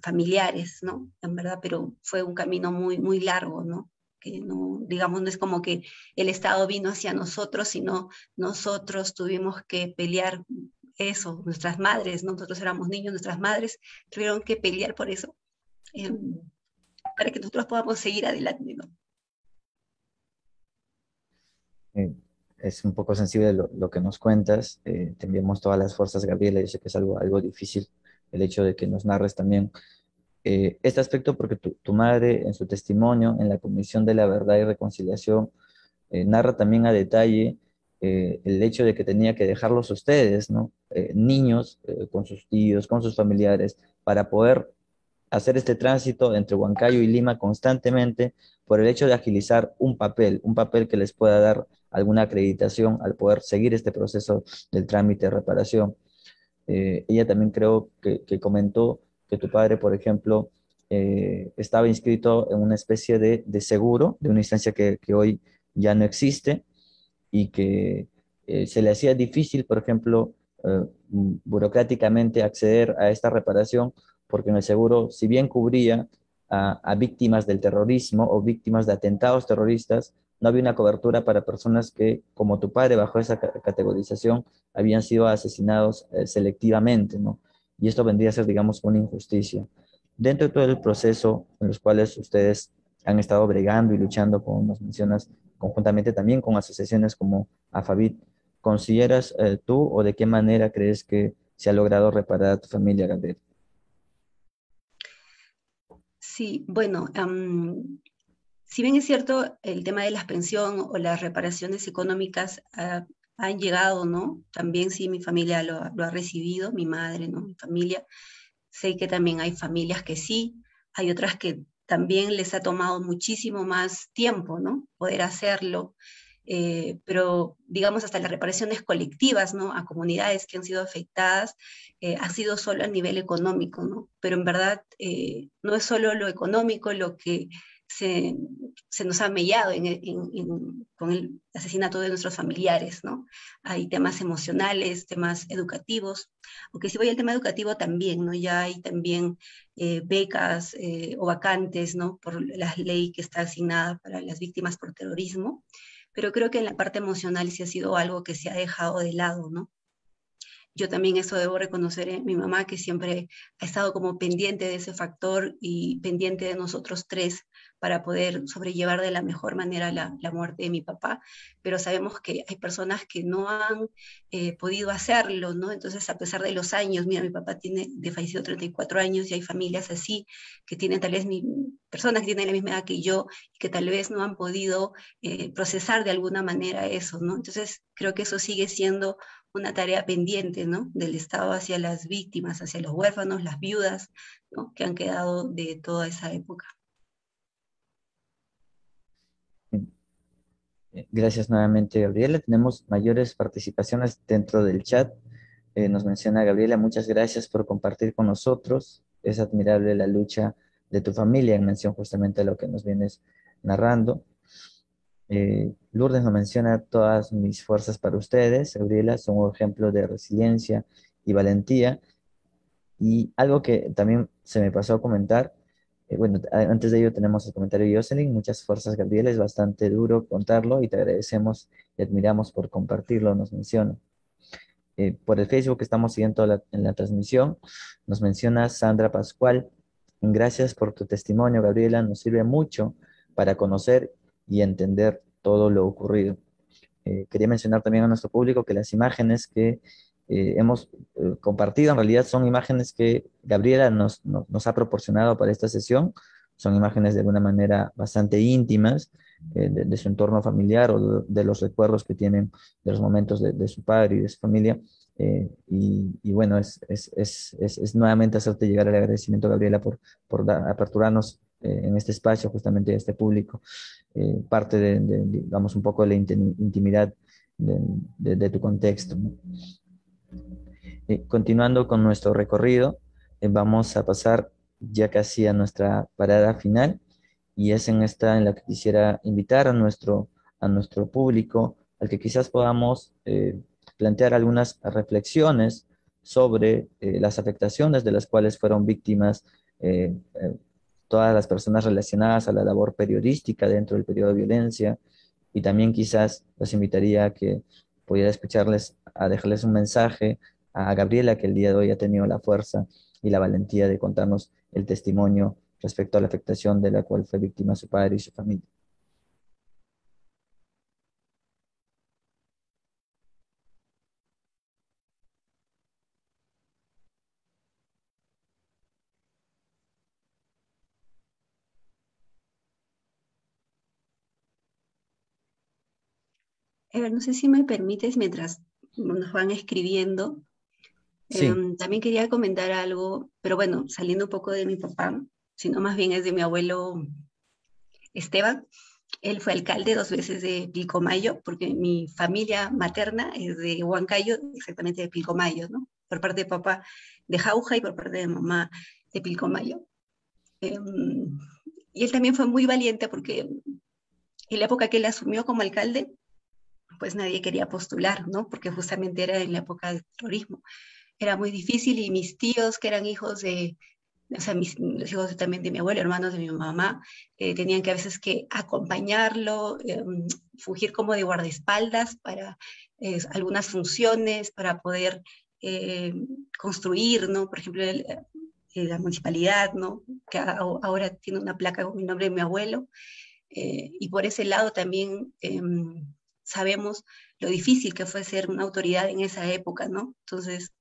familiares, ¿no? En verdad, pero fue un camino muy, muy largo, ¿no? Que no, digamos, no es como que el Estado vino hacia nosotros, sino nosotros tuvimos que pelear eso, nuestras madres, ¿no? Nosotros éramos niños, nuestras madres tuvieron que pelear por eso, eh, para que nosotros podamos seguir adelante, ¿no? Eh, es un poco sensible lo que nos cuentas. Te enviamos todas las fuerzas, Gabriela. Yo sé que es algo difícil el hecho de que nos narres también este aspecto, porque tu madre en su testimonio en la Comisión de la Verdad y Reconciliación narra también a detalle el hecho de que tenía que dejarlos a ustedes, ¿no? Niños, con sus tíos, con sus familiares, para poder hacer este tránsito entre Huancayo y Lima constantemente por el hecho de agilizar un papel que les pueda dar alguna acreditación al poder seguir este proceso del trámite de reparación. Ella también creo que comentó que tu padre, por ejemplo, estaba inscrito en una especie de seguro, de una instancia que hoy ya no existe y que se le hacía difícil, por ejemplo, burocráticamente acceder a esta reparación, porque en el seguro, si bien cubría a víctimas del terrorismo o víctimas de atentados terroristas, no había una cobertura para personas que, como tu padre, bajo esa categorización, habían sido asesinados selectivamente, ¿no? Y esto vendría a ser, digamos, una injusticia. Dentro de todo el proceso en los cuales ustedes han estado bregando y luchando, como nos mencionas, conjuntamente también con asociaciones como AFAVIT, ¿consideras tú o de qué manera crees que se ha logrado reparar a tu familia, Gabriel? Sí, bueno, si bien es cierto, el tema de la pensión o las reparaciones económicas han llegado, ¿no? También sí, mi familia lo ha recibido, mi madre, ¿no? Mi familia. Sé que también hay familias que sí, hay otras que también les ha tomado muchísimo más tiempo, ¿no? Poder hacerlo. Pero digamos hasta las reparaciones colectivas, ¿no? A comunidades que han sido afectadas, ha sido solo a nivel económico, ¿no? Pero en verdad no es solo lo económico lo que se, se nos ha mellado con el asesinato de nuestros familiares, ¿no? Hay temas emocionales, temas educativos, aunque si voy al tema educativo también, ¿no? Ya hay también becas o vacantes, ¿no? Por la ley que está asignada para las víctimas por terrorismo, pero creo que en la parte emocional sí ha sido algo que se ha dejado de lado, ¿no? Yo también eso debo reconocer en mi mamá, que siempre ha estado como pendiente de ese factor y pendiente de nosotros tres para poder sobrellevar de la mejor manera la muerte de mi papá. Pero sabemos que hay personas que no han podido hacerlo, ¿no? Entonces, a pesar de los años, mira, mi papá tiene de fallecido 34 años y hay familias así que tienen tal vez personas que tienen la misma edad que yo y que tal vez no han podido procesar de alguna manera eso, ¿no? Entonces, creo que eso sigue siendo una tarea pendiente, ¿no? Del Estado hacia las víctimas, hacia los huérfanos, las viudas, ¿no? Que han quedado de toda esa época. Gracias nuevamente, Gabriela. Tenemos mayores participaciones dentro del chat. Nos menciona Gabriela, muchas gracias por compartir con nosotros. Es admirable la lucha de tu familia en mención justamente a lo que nos vienes narrando. Lourdes nos menciona todas mis fuerzas para ustedes. Gabriela, son un ejemplo de resiliencia y valentía. Y algo que también se me pasó a comentar, bueno, antes de ello tenemos el comentario de Jocelyn, muchas fuerzas, Gabriela, es bastante duro contarlo y te agradecemos y admiramos por compartirlo, nos menciona. Por el Facebook que estamos siguiendo en la transmisión, nos menciona Sandra Pascual, gracias por tu testimonio, Gabriela, nos sirve mucho para conocer y entender todo lo ocurrido. Quería mencionar también a nuestro público que las imágenes que hemos compartido en realidad son imágenes que Gabriela nos ha proporcionado para esta sesión. Son imágenes de alguna manera bastante íntimas de su entorno familiar o de los recuerdos que tienen de los momentos de su padre y de su familia. Y bueno, es nuevamente hacerte llegar el agradecimiento, Gabriela, por aperturarnos en este espacio, justamente a este público, parte digamos, un poco de la intimidad de tu contexto, ¿no? Continuando con nuestro recorrido, vamos a pasar ya casi a nuestra parada final, y es en esta en la que quisiera invitar a nuestro público, al que quizás podamos plantear algunas reflexiones sobre las afectaciones de las cuales fueron víctimas todas las personas relacionadas a la labor periodística dentro del periodo de violencia, y también quizás los invitaría a que pudiera escucharles, a dejarles un mensaje a Gabriela, que el día de hoy ha tenido la fuerza y la valentía de contarnos el testimonio respecto a la afectación de la cual fue víctima su padre y su familia. No sé si me permites, mientras nos van escribiendo, Sí, también quería comentar algo, pero bueno, saliendo un poco de mi papá, sino más bien es de mi abuelo Esteban. Él fue alcalde 2 veces de Pilcomayo, porque mi familia materna es de Huancayo, exactamente de Pilcomayo, ¿no? Por parte de papá de Jauja y por parte de mamá de Pilcomayo. Y él también fue muy valiente porque en la época que él asumió como alcalde, pues nadie quería postular, ¿no? Porque justamente era en la época del terrorismo. Era muy difícil y mis tíos, que eran hijos de, o sea, los hijos también de mi abuelo, hermanos de mi mamá, tenían que a veces que acompañarlo, fugir como de guardaespaldas para algunas funciones, para poder eh, construir, ¿no? Por ejemplo, la municipalidad, ¿no? Que ahora tiene una placa con mi nombre de mi abuelo. Y por ese lado también sabemos lo difícil que fue ser una autoridad en esa época, ¿no? Entonces,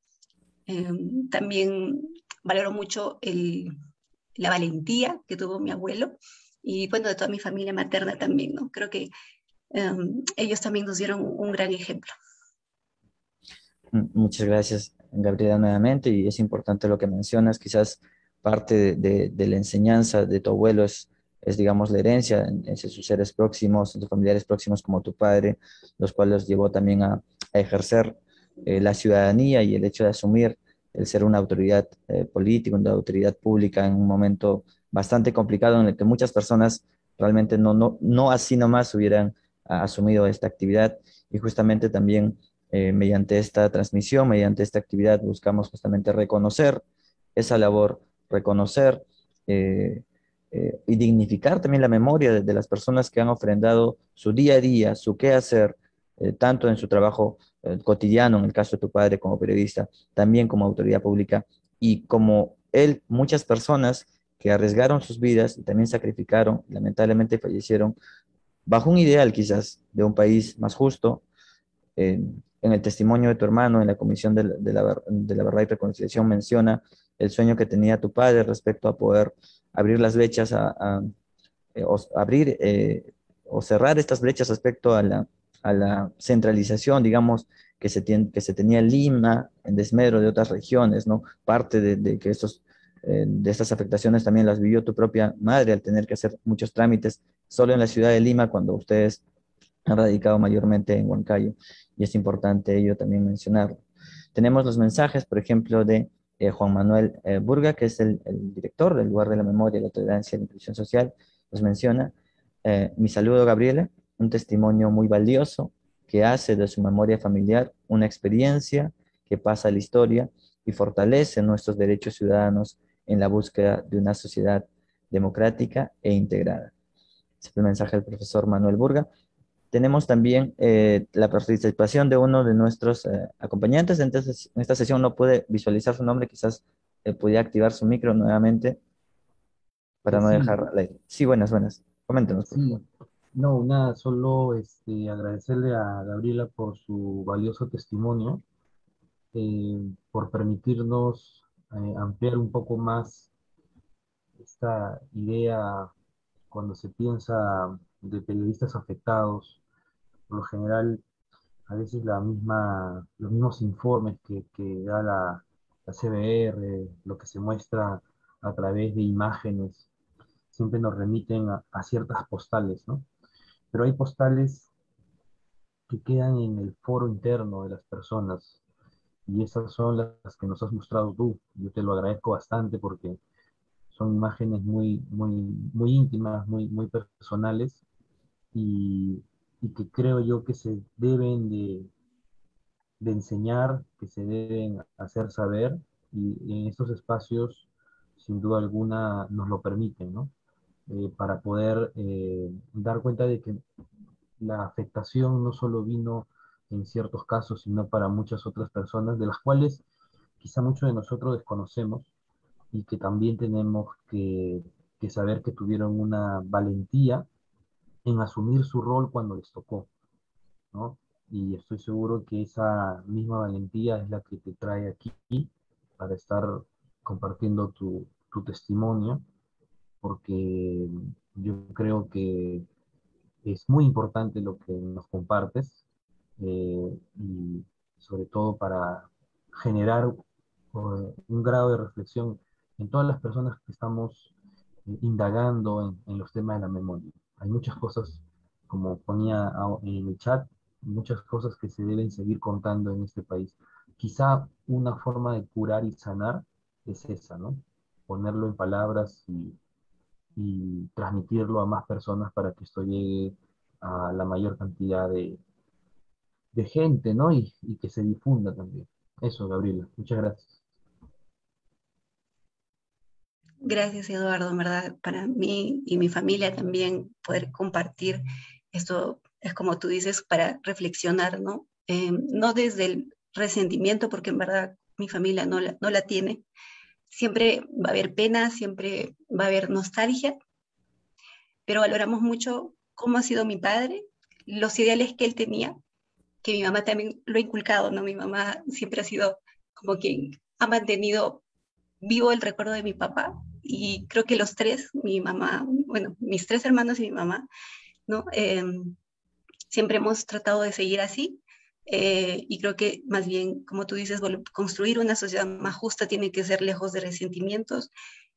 también valoro mucho la valentía que tuvo mi abuelo y bueno, de toda mi familia materna también, ¿no? Creo que ellos también nos dieron un gran ejemplo. Muchas gracias, Gabriela, nuevamente. Y es importante lo que mencionas. Quizás parte de la enseñanza de tu abuelo es, digamos, la herencia en sus seres próximos, en tus familiares próximos como tu padre, los cuales los llevó también a ejercer la ciudadanía y el hecho de asumir el ser una autoridad política, una autoridad pública en un momento bastante complicado en el que muchas personas realmente no así nomás hubieran asumido esta actividad. Y justamente también mediante esta transmisión, mediante esta actividad, buscamos justamente reconocer esa labor, reconocer eh, y dignificar también la memoria de las personas que han ofrendado su día a día, su quehacer, tanto en su trabajo cotidiano, en el caso de tu padre como periodista, también como autoridad pública, y como él, muchas personas que arriesgaron sus vidas y también sacrificaron, lamentablemente fallecieron, bajo un ideal quizás de un país más justo, en el testimonio de tu hermano, en la Comisión de la Verdad y Reconciliación, menciona el sueño que tenía tu padre respecto a poder abrir las brechas, o abrir o cerrar estas brechas respecto a la centralización, digamos, que se tenía en Lima, en desmedro de otras regiones, ¿no? Parte de que de estas afectaciones también las vivió tu propia madre al tener que hacer muchos trámites solo en la ciudad de Lima cuando ustedes han radicado mayormente en Huancayo, y es importante ello también mencionarlo. Tenemos los mensajes, por ejemplo, de Juan Manuel Burga, que es el director del Lugar de la Memoria, la Tolerancia y la Inclusión Social. Nos menciona: mi saludo, Gabriela, un testimonio muy valioso que hace de su memoria familiar una experiencia que pasa a la historia y fortalece nuestros derechos ciudadanos en la búsqueda de una sociedad democrática e integrada. Ese es el mensaje del profesor Manuel Burga. Tenemos también la participación de uno de nuestros acompañantes. Entonces, en esta sesión no puede visualizar su nombre, quizás pudiera activar su micro nuevamente para no Sí, dejar... Sí, buenas, buenas. Coméntenos, por sí, favor. no, nada, solo agradecerle a Gabriela por su valioso testimonio, por permitirnos ampliar un poco más esta idea cuando se piensa de periodistas afectados. Por lo general, a veces los mismos informes que da la CBR, lo que se muestra a través de imágenes, siempre nos remiten a ciertas postales, ¿no? Pero hay postales que quedan en el foro interno de las personas, y esas son las que nos has mostrado tú. Yo te lo agradezco bastante porque son imágenes muy íntimas, muy personales, y, y que creo yo que se deben de enseñar, que se deben hacer saber, y en estos espacios, sin duda alguna, nos lo permiten, ¿no? Para poder dar cuenta de que la afectación no solo vino en ciertos casos, sino para muchas otras personas, de las cuales quizá muchos de nosotros desconocemos, y que también tenemos que saber que tuvieron una valentía en asumir su rol cuando les tocó, ¿no? Y estoy seguro que esa misma valentía es la que te trae aquí para estar compartiendo tu testimonio, porque yo creo que es muy importante lo que nos compartes, y sobre todo para generar un grado de reflexión en todas las personas que estamos indagando en los temas de la memoria. Hay muchas cosas, como ponía en el chat, muchas cosas que se deben seguir contando en este país. Quizá una forma de curar y sanar es esa, ¿no? Ponerlo en palabras y transmitirlo a más personas para que esto llegue a la mayor cantidad de gente, ¿no? Y que se difunda también. Eso, Gabriela. Muchas gracias. Gracias, Eduardo, en verdad, para mí y mi familia también poder compartir esto es como tú dices, para reflexionar, ¿no? No desde el resentimiento, porque en verdad mi familia no la tiene. Siempre va a haber pena, siempre va a haber nostalgia, pero valoramos mucho cómo ha sido mi padre, los ideales que él tenía, que mi mamá también lo ha inculcado, ¿no? Mi mamá siempre ha sido como quien ha mantenido vivo el recuerdo de mi papá, y creo que los tres, mi mamá, bueno, mis tres hermanos y mi mamá, ¿no? Siempre hemos tratado de seguir así, Y creo que más bien, como tú dices, construir una sociedad más justa tiene que ser lejos de resentimientos,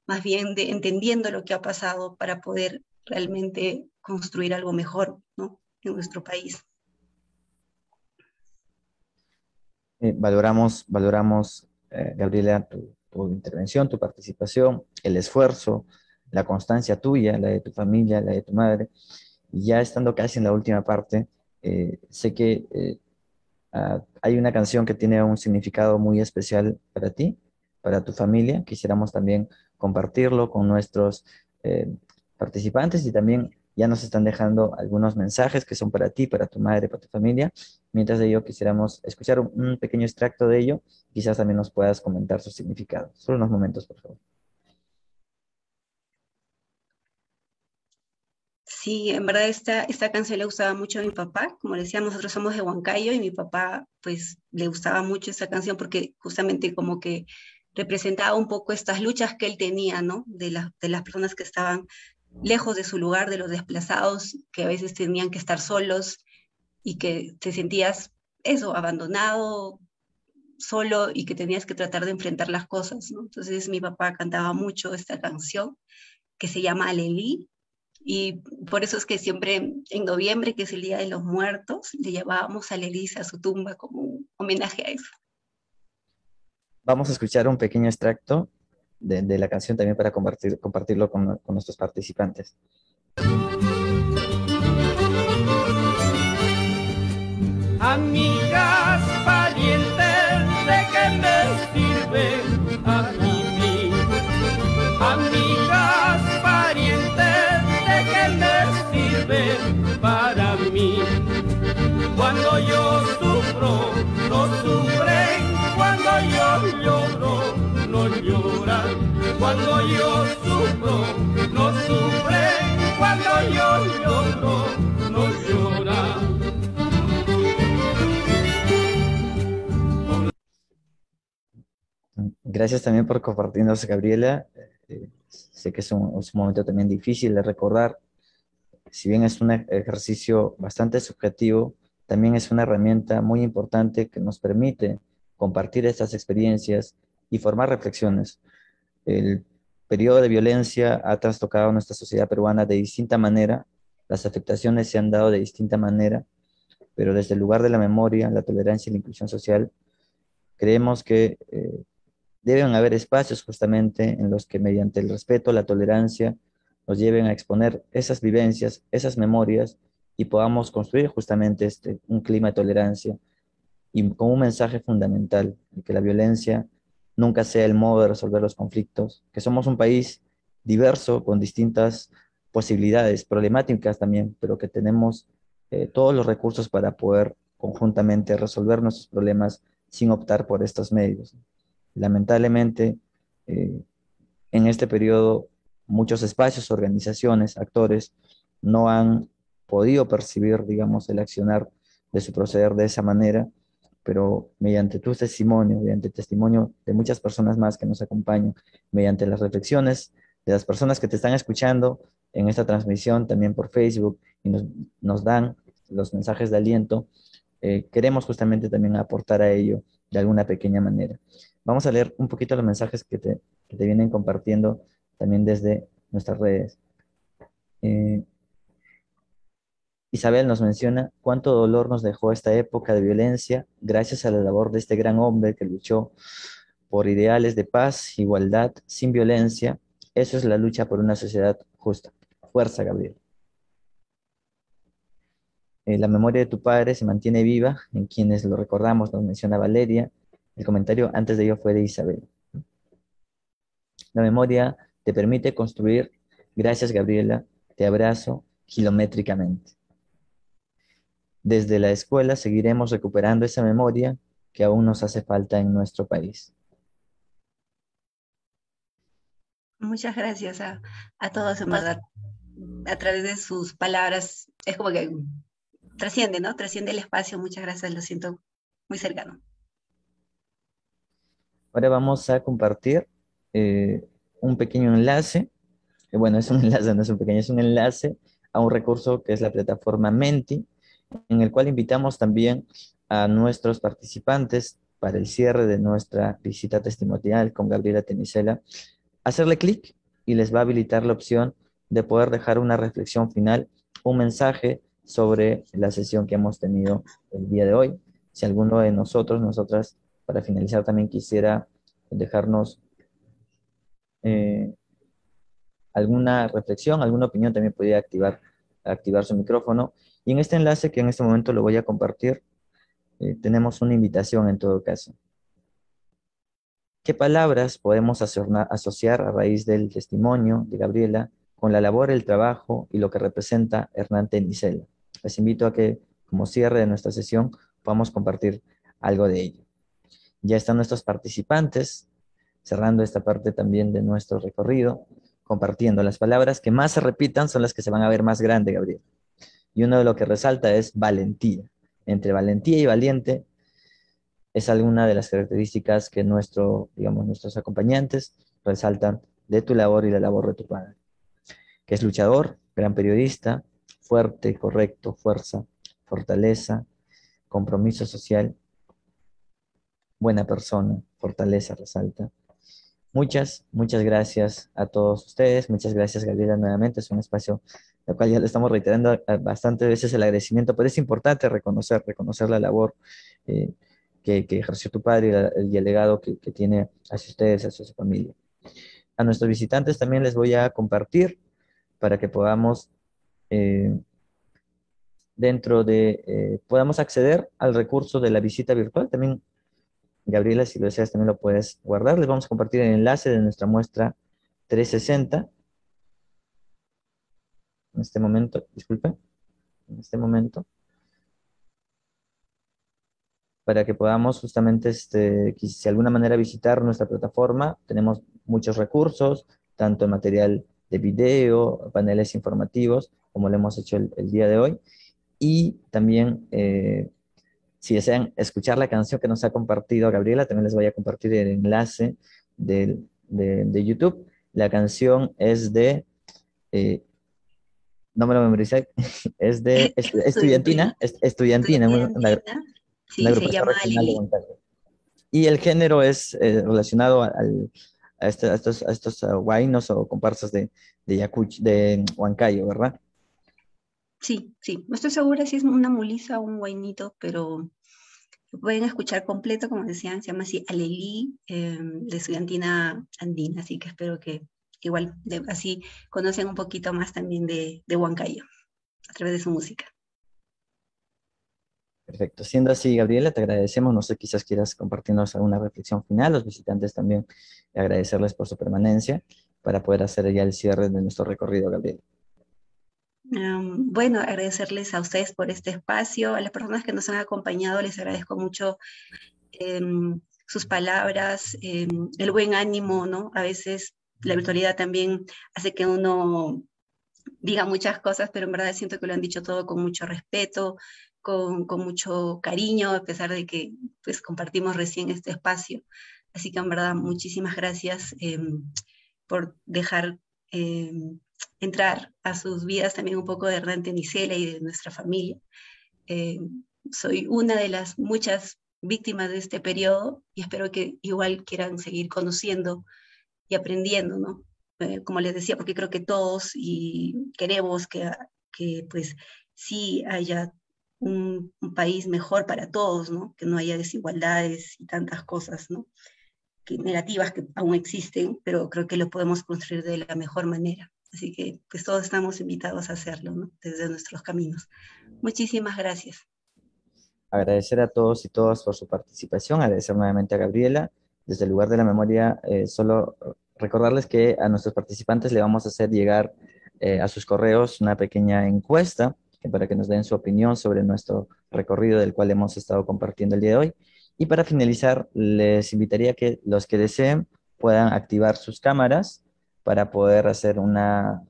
más bien de entendiendo lo que ha pasado para poder realmente construir algo mejor, ¿no? En nuestro país. Valoramos, Gabriela, tu intervención, tu participación, el esfuerzo, la constancia tuya, la de tu familia, la de tu madre. Y ya estando casi en la última parte, sé que hay una canción que tiene un significado muy especial para ti, para tu familia. Quisiéramos también compartirlo con nuestros eh, participantes y también ya nos están dejando algunos mensajes que son para ti, para tu madre, para tu familia. Mientras de ello, quisiéramos escuchar un pequeño extracto de ello. Quizás también nos puedas comentar su significado. Solo unos momentos, por favor. Sí, en verdad esta canción le gustaba mucho a mi papá. Como le decía, nosotros somos de Huancayo y mi papá pues le gustaba mucho esta canción porque justamente como que representaba un poco estas luchas que él tenía, ¿no? De las personas que estaban lejos de su lugar, de los desplazados, que a veces tenían que estar solos y que te sentías eso, abandonado, solo y que tenías que tratar de enfrentar las cosas, ¿no? Entonces mi papá cantaba mucho esta canción que se llama Alelí y por eso es que siempre en noviembre, que es el Día de los Muertos, le llevábamos a Alelí a su tumba como un homenaje a eso. Vamos a escuchar un pequeño extracto de la canción también para compartirlo con nuestros participantes. Amigas, parientes, ¿de qué me sirve a mí? Amigas, parientes, ¿de qué me sirve para mí? Cuando yo sufro, no sufren, cuando yo lloro, no lloran. Cuando yo sufro, no sufren, cuando yo lloro, no lloran. Gracias también por compartirnos, Gabriela. Sé que es un momento también difícil de recordar. Si bien es un ejercicio bastante subjetivo, también es una herramienta muy importante que nos permite compartir estas experiencias y formar reflexiones. El periodo de violencia ha trastocado nuestra sociedad peruana de distinta manera, las afectaciones se han dado de distinta manera, pero desde el lugar de la memoria, la tolerancia y la inclusión social, creemos que deben haber espacios justamente en los que mediante el respeto, la tolerancia, nos lleven a exponer esas vivencias, esas memorias y podamos construir justamente un clima de tolerancia y con un mensaje fundamental, que la violencia nunca sea el modo de resolver los conflictos, que somos un país diverso con distintas posibilidades, problemáticas también, pero que tenemos todos los recursos para poder conjuntamente resolver nuestros problemas sin optar por estos medios. Lamentablemente, eh, en este periodo, muchos espacios, organizaciones, actores no han podido percibir, digamos, el accionar de su proceder de esa manera, pero mediante tu testimonio, mediante el testimonio de muchas personas más que nos acompañan, mediante las reflexiones de las personas que te están escuchando en esta transmisión, también por Facebook, y nos dan los mensajes de aliento, queremos justamente también aportar a ello de alguna pequeña manera. Vamos a leer un poquito los mensajes que te vienen compartiendo también desde nuestras redes. Eh, Isabel nos menciona cuánto dolor nos dejó esta época de violencia gracias a la labor de este gran hombre que luchó por ideales de paz, igualdad, sin violencia. Eso es la lucha por una sociedad justa. Fuerza, Gabriel. La memoria de tu padre se mantiene viva en quienes lo recordamos, nos menciona Valeria. El comentario antes de ello fue de Isabel. La memoria te permite construir. Gracias, Gabriela. Te abrazo kilométricamente. Desde la escuela seguiremos recuperando esa memoria que aún nos hace falta en nuestro país. Muchas gracias a todos, en verdad. A través de sus palabras, es como que trasciende, ¿no? Trasciende el espacio. Muchas gracias, lo siento muy cercano. Ahora vamos a compartir un pequeño enlace. Bueno, es un enlace, no es un pequeño, es un enlace a un recurso que es la plataforma Menti, en el cual invitamos también a nuestros participantes para el cierre de nuestra visita testimonial con Gabriela Tenicela, hacerle clic y les va a habilitar la opción de poder dejar una reflexión final, un mensaje sobre la sesión que hemos tenido el día de hoy. Si alguno de nosotros, nosotras, para finalizar también quisiera dejarnos alguna reflexión, alguna opinión, también podría activar su micrófono. Y en este enlace que en este momento lo voy a compartir, tenemos una invitación en todo caso. ¿Qué palabras podemos asociar a raíz del testimonio de Gabriela con la labor, el trabajo y lo que representa Hernán Tenicela? Les invito a que, como cierre de nuestra sesión, podamos compartir algo de ello. Ya están nuestros participantes, cerrando esta parte también de nuestro recorrido, compartiendo. Las palabras que más se repitan son las que se van a ver más grande, Gabriela. Y uno de lo que resalta es valentía. Entre valentía y valiente es alguna de las características que nuestros acompañantes resaltan de tu labor y la labor de tu padre, que es luchador, gran periodista, fuerte, correcto, fuerza, fortaleza, compromiso social, buena persona, fortaleza, resalta. Muchas gracias a todos ustedes. Muchas gracias, Gabriela, nuevamente. Es un espacio al cual ya le estamos reiterando bastantes veces el agradecimiento, pero es importante reconocer la labor que ejerció tu padre y el legado que tiene hacia ustedes, hacia su familia. A nuestros visitantes también les voy a compartir para que podamos, podamos acceder al recurso de la visita virtual. También, Gabriela, si lo deseas, también lo puedes guardar. Les vamos a compartir el enlace de nuestra muestra 360. En este momento, disculpen, en este momento, para que podamos justamente, si de alguna manera visitar nuestra plataforma, tenemos muchos recursos, tanto en material de video, paneles informativos, como lo hemos hecho el día de hoy, y también, si desean escuchar la canción que nos ha compartido Gabriela, también les voy a compartir el enlace de YouTube. La canción es de, no me lo memoricé, es de estudiantina, Estudiantina, una sí, se agrupación llama regional de Lili. Huancayo. Y el género es relacionado a estos huaynos o comparsas de Huancayo, ¿verdad? Sí, sí, no estoy segura si es una mulisa o un guainito, pero lo pueden escuchar completo, como decían, se llama así Alelí, de Estudiantina Andina, así que espero que igual así conocen un poquito más también de Huancayo a través de su música. Perfecto. Siendo así, Gabriela, te agradecemos. No sé, quizás quieras compartirnos alguna reflexión final. Los visitantes también agradecerles por su permanencia para poder hacer ya el cierre de nuestro recorrido, Gabriela. Bueno, agradecerles a ustedes por este espacio, a las personas que nos han acompañado, les agradezco mucho sus palabras, el buen ánimo, ¿no? A veces la virtualidad también hace que uno diga muchas cosas, pero en verdad siento que lo han dicho todo con mucho respeto, con mucho cariño, a pesar de que pues compartimos recién este espacio. Así que en verdad muchísimas gracias por dejar entrar a sus vidas también un poco de Hernán Tenicela y de nuestra familia. Eh, Soy una de las muchas víctimas de este periodo y espero que igual quieran seguir conociendo y aprendiendo, ¿no? Como les decía, porque creo que todos y queremos que pues sí haya un país mejor para todos, ¿no? Que no haya desigualdades y tantas cosas, ¿no? Negativas que aún existen, pero creo que lo podemos construir de la mejor manera. Así que pues todos estamos invitados a hacerlo, ¿no? Desde nuestros caminos. Muchísimas gracias. Agradecer a todos y todas por su participación, agradecer nuevamente a Gabriela. Desde el lugar de la memoria, solo recordarles que a nuestros participantes le vamos a hacer llegar a sus correos una pequeña encuesta para que nos den su opinión sobre nuestro recorrido del cual hemos estado compartiendo el día de hoy. Y para finalizar, les invitaría a que los que deseen puedan activar sus cámaras para poder hacer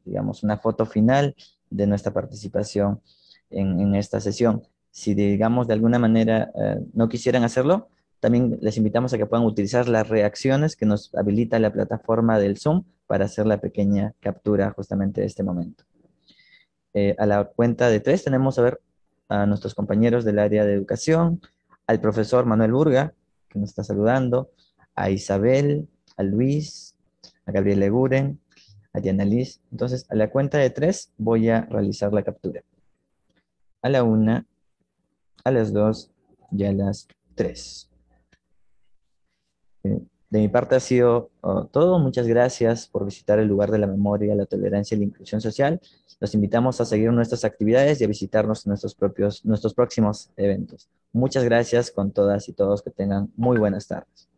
digamos, una foto final de nuestra participación en esta sesión. Si, digamos, de alguna manera no quisieran hacerlo, también les invitamos a que puedan utilizar las reacciones que nos habilita la plataforma del Zoom para hacer la pequeña captura justamente de este momento. A la cuenta de 3 tenemos a ver a nuestros compañeros del área de educación, al profesor Manuel Burga, que nos está saludando, a Isabel, a Luis, a Gabriel Leguren, a Diana Liz. Entonces, a la cuenta de 3 voy a realizar la captura. A la 1, a las 2 y a las 3. De mi parte ha sido todo. Muchas gracias por visitar el lugar de la memoria, la tolerancia y la inclusión social. Los invitamos a seguir nuestras actividades y a visitarnos en nuestros próximos eventos. Muchas gracias con todas y todos. Que tengan muy buenas tardes.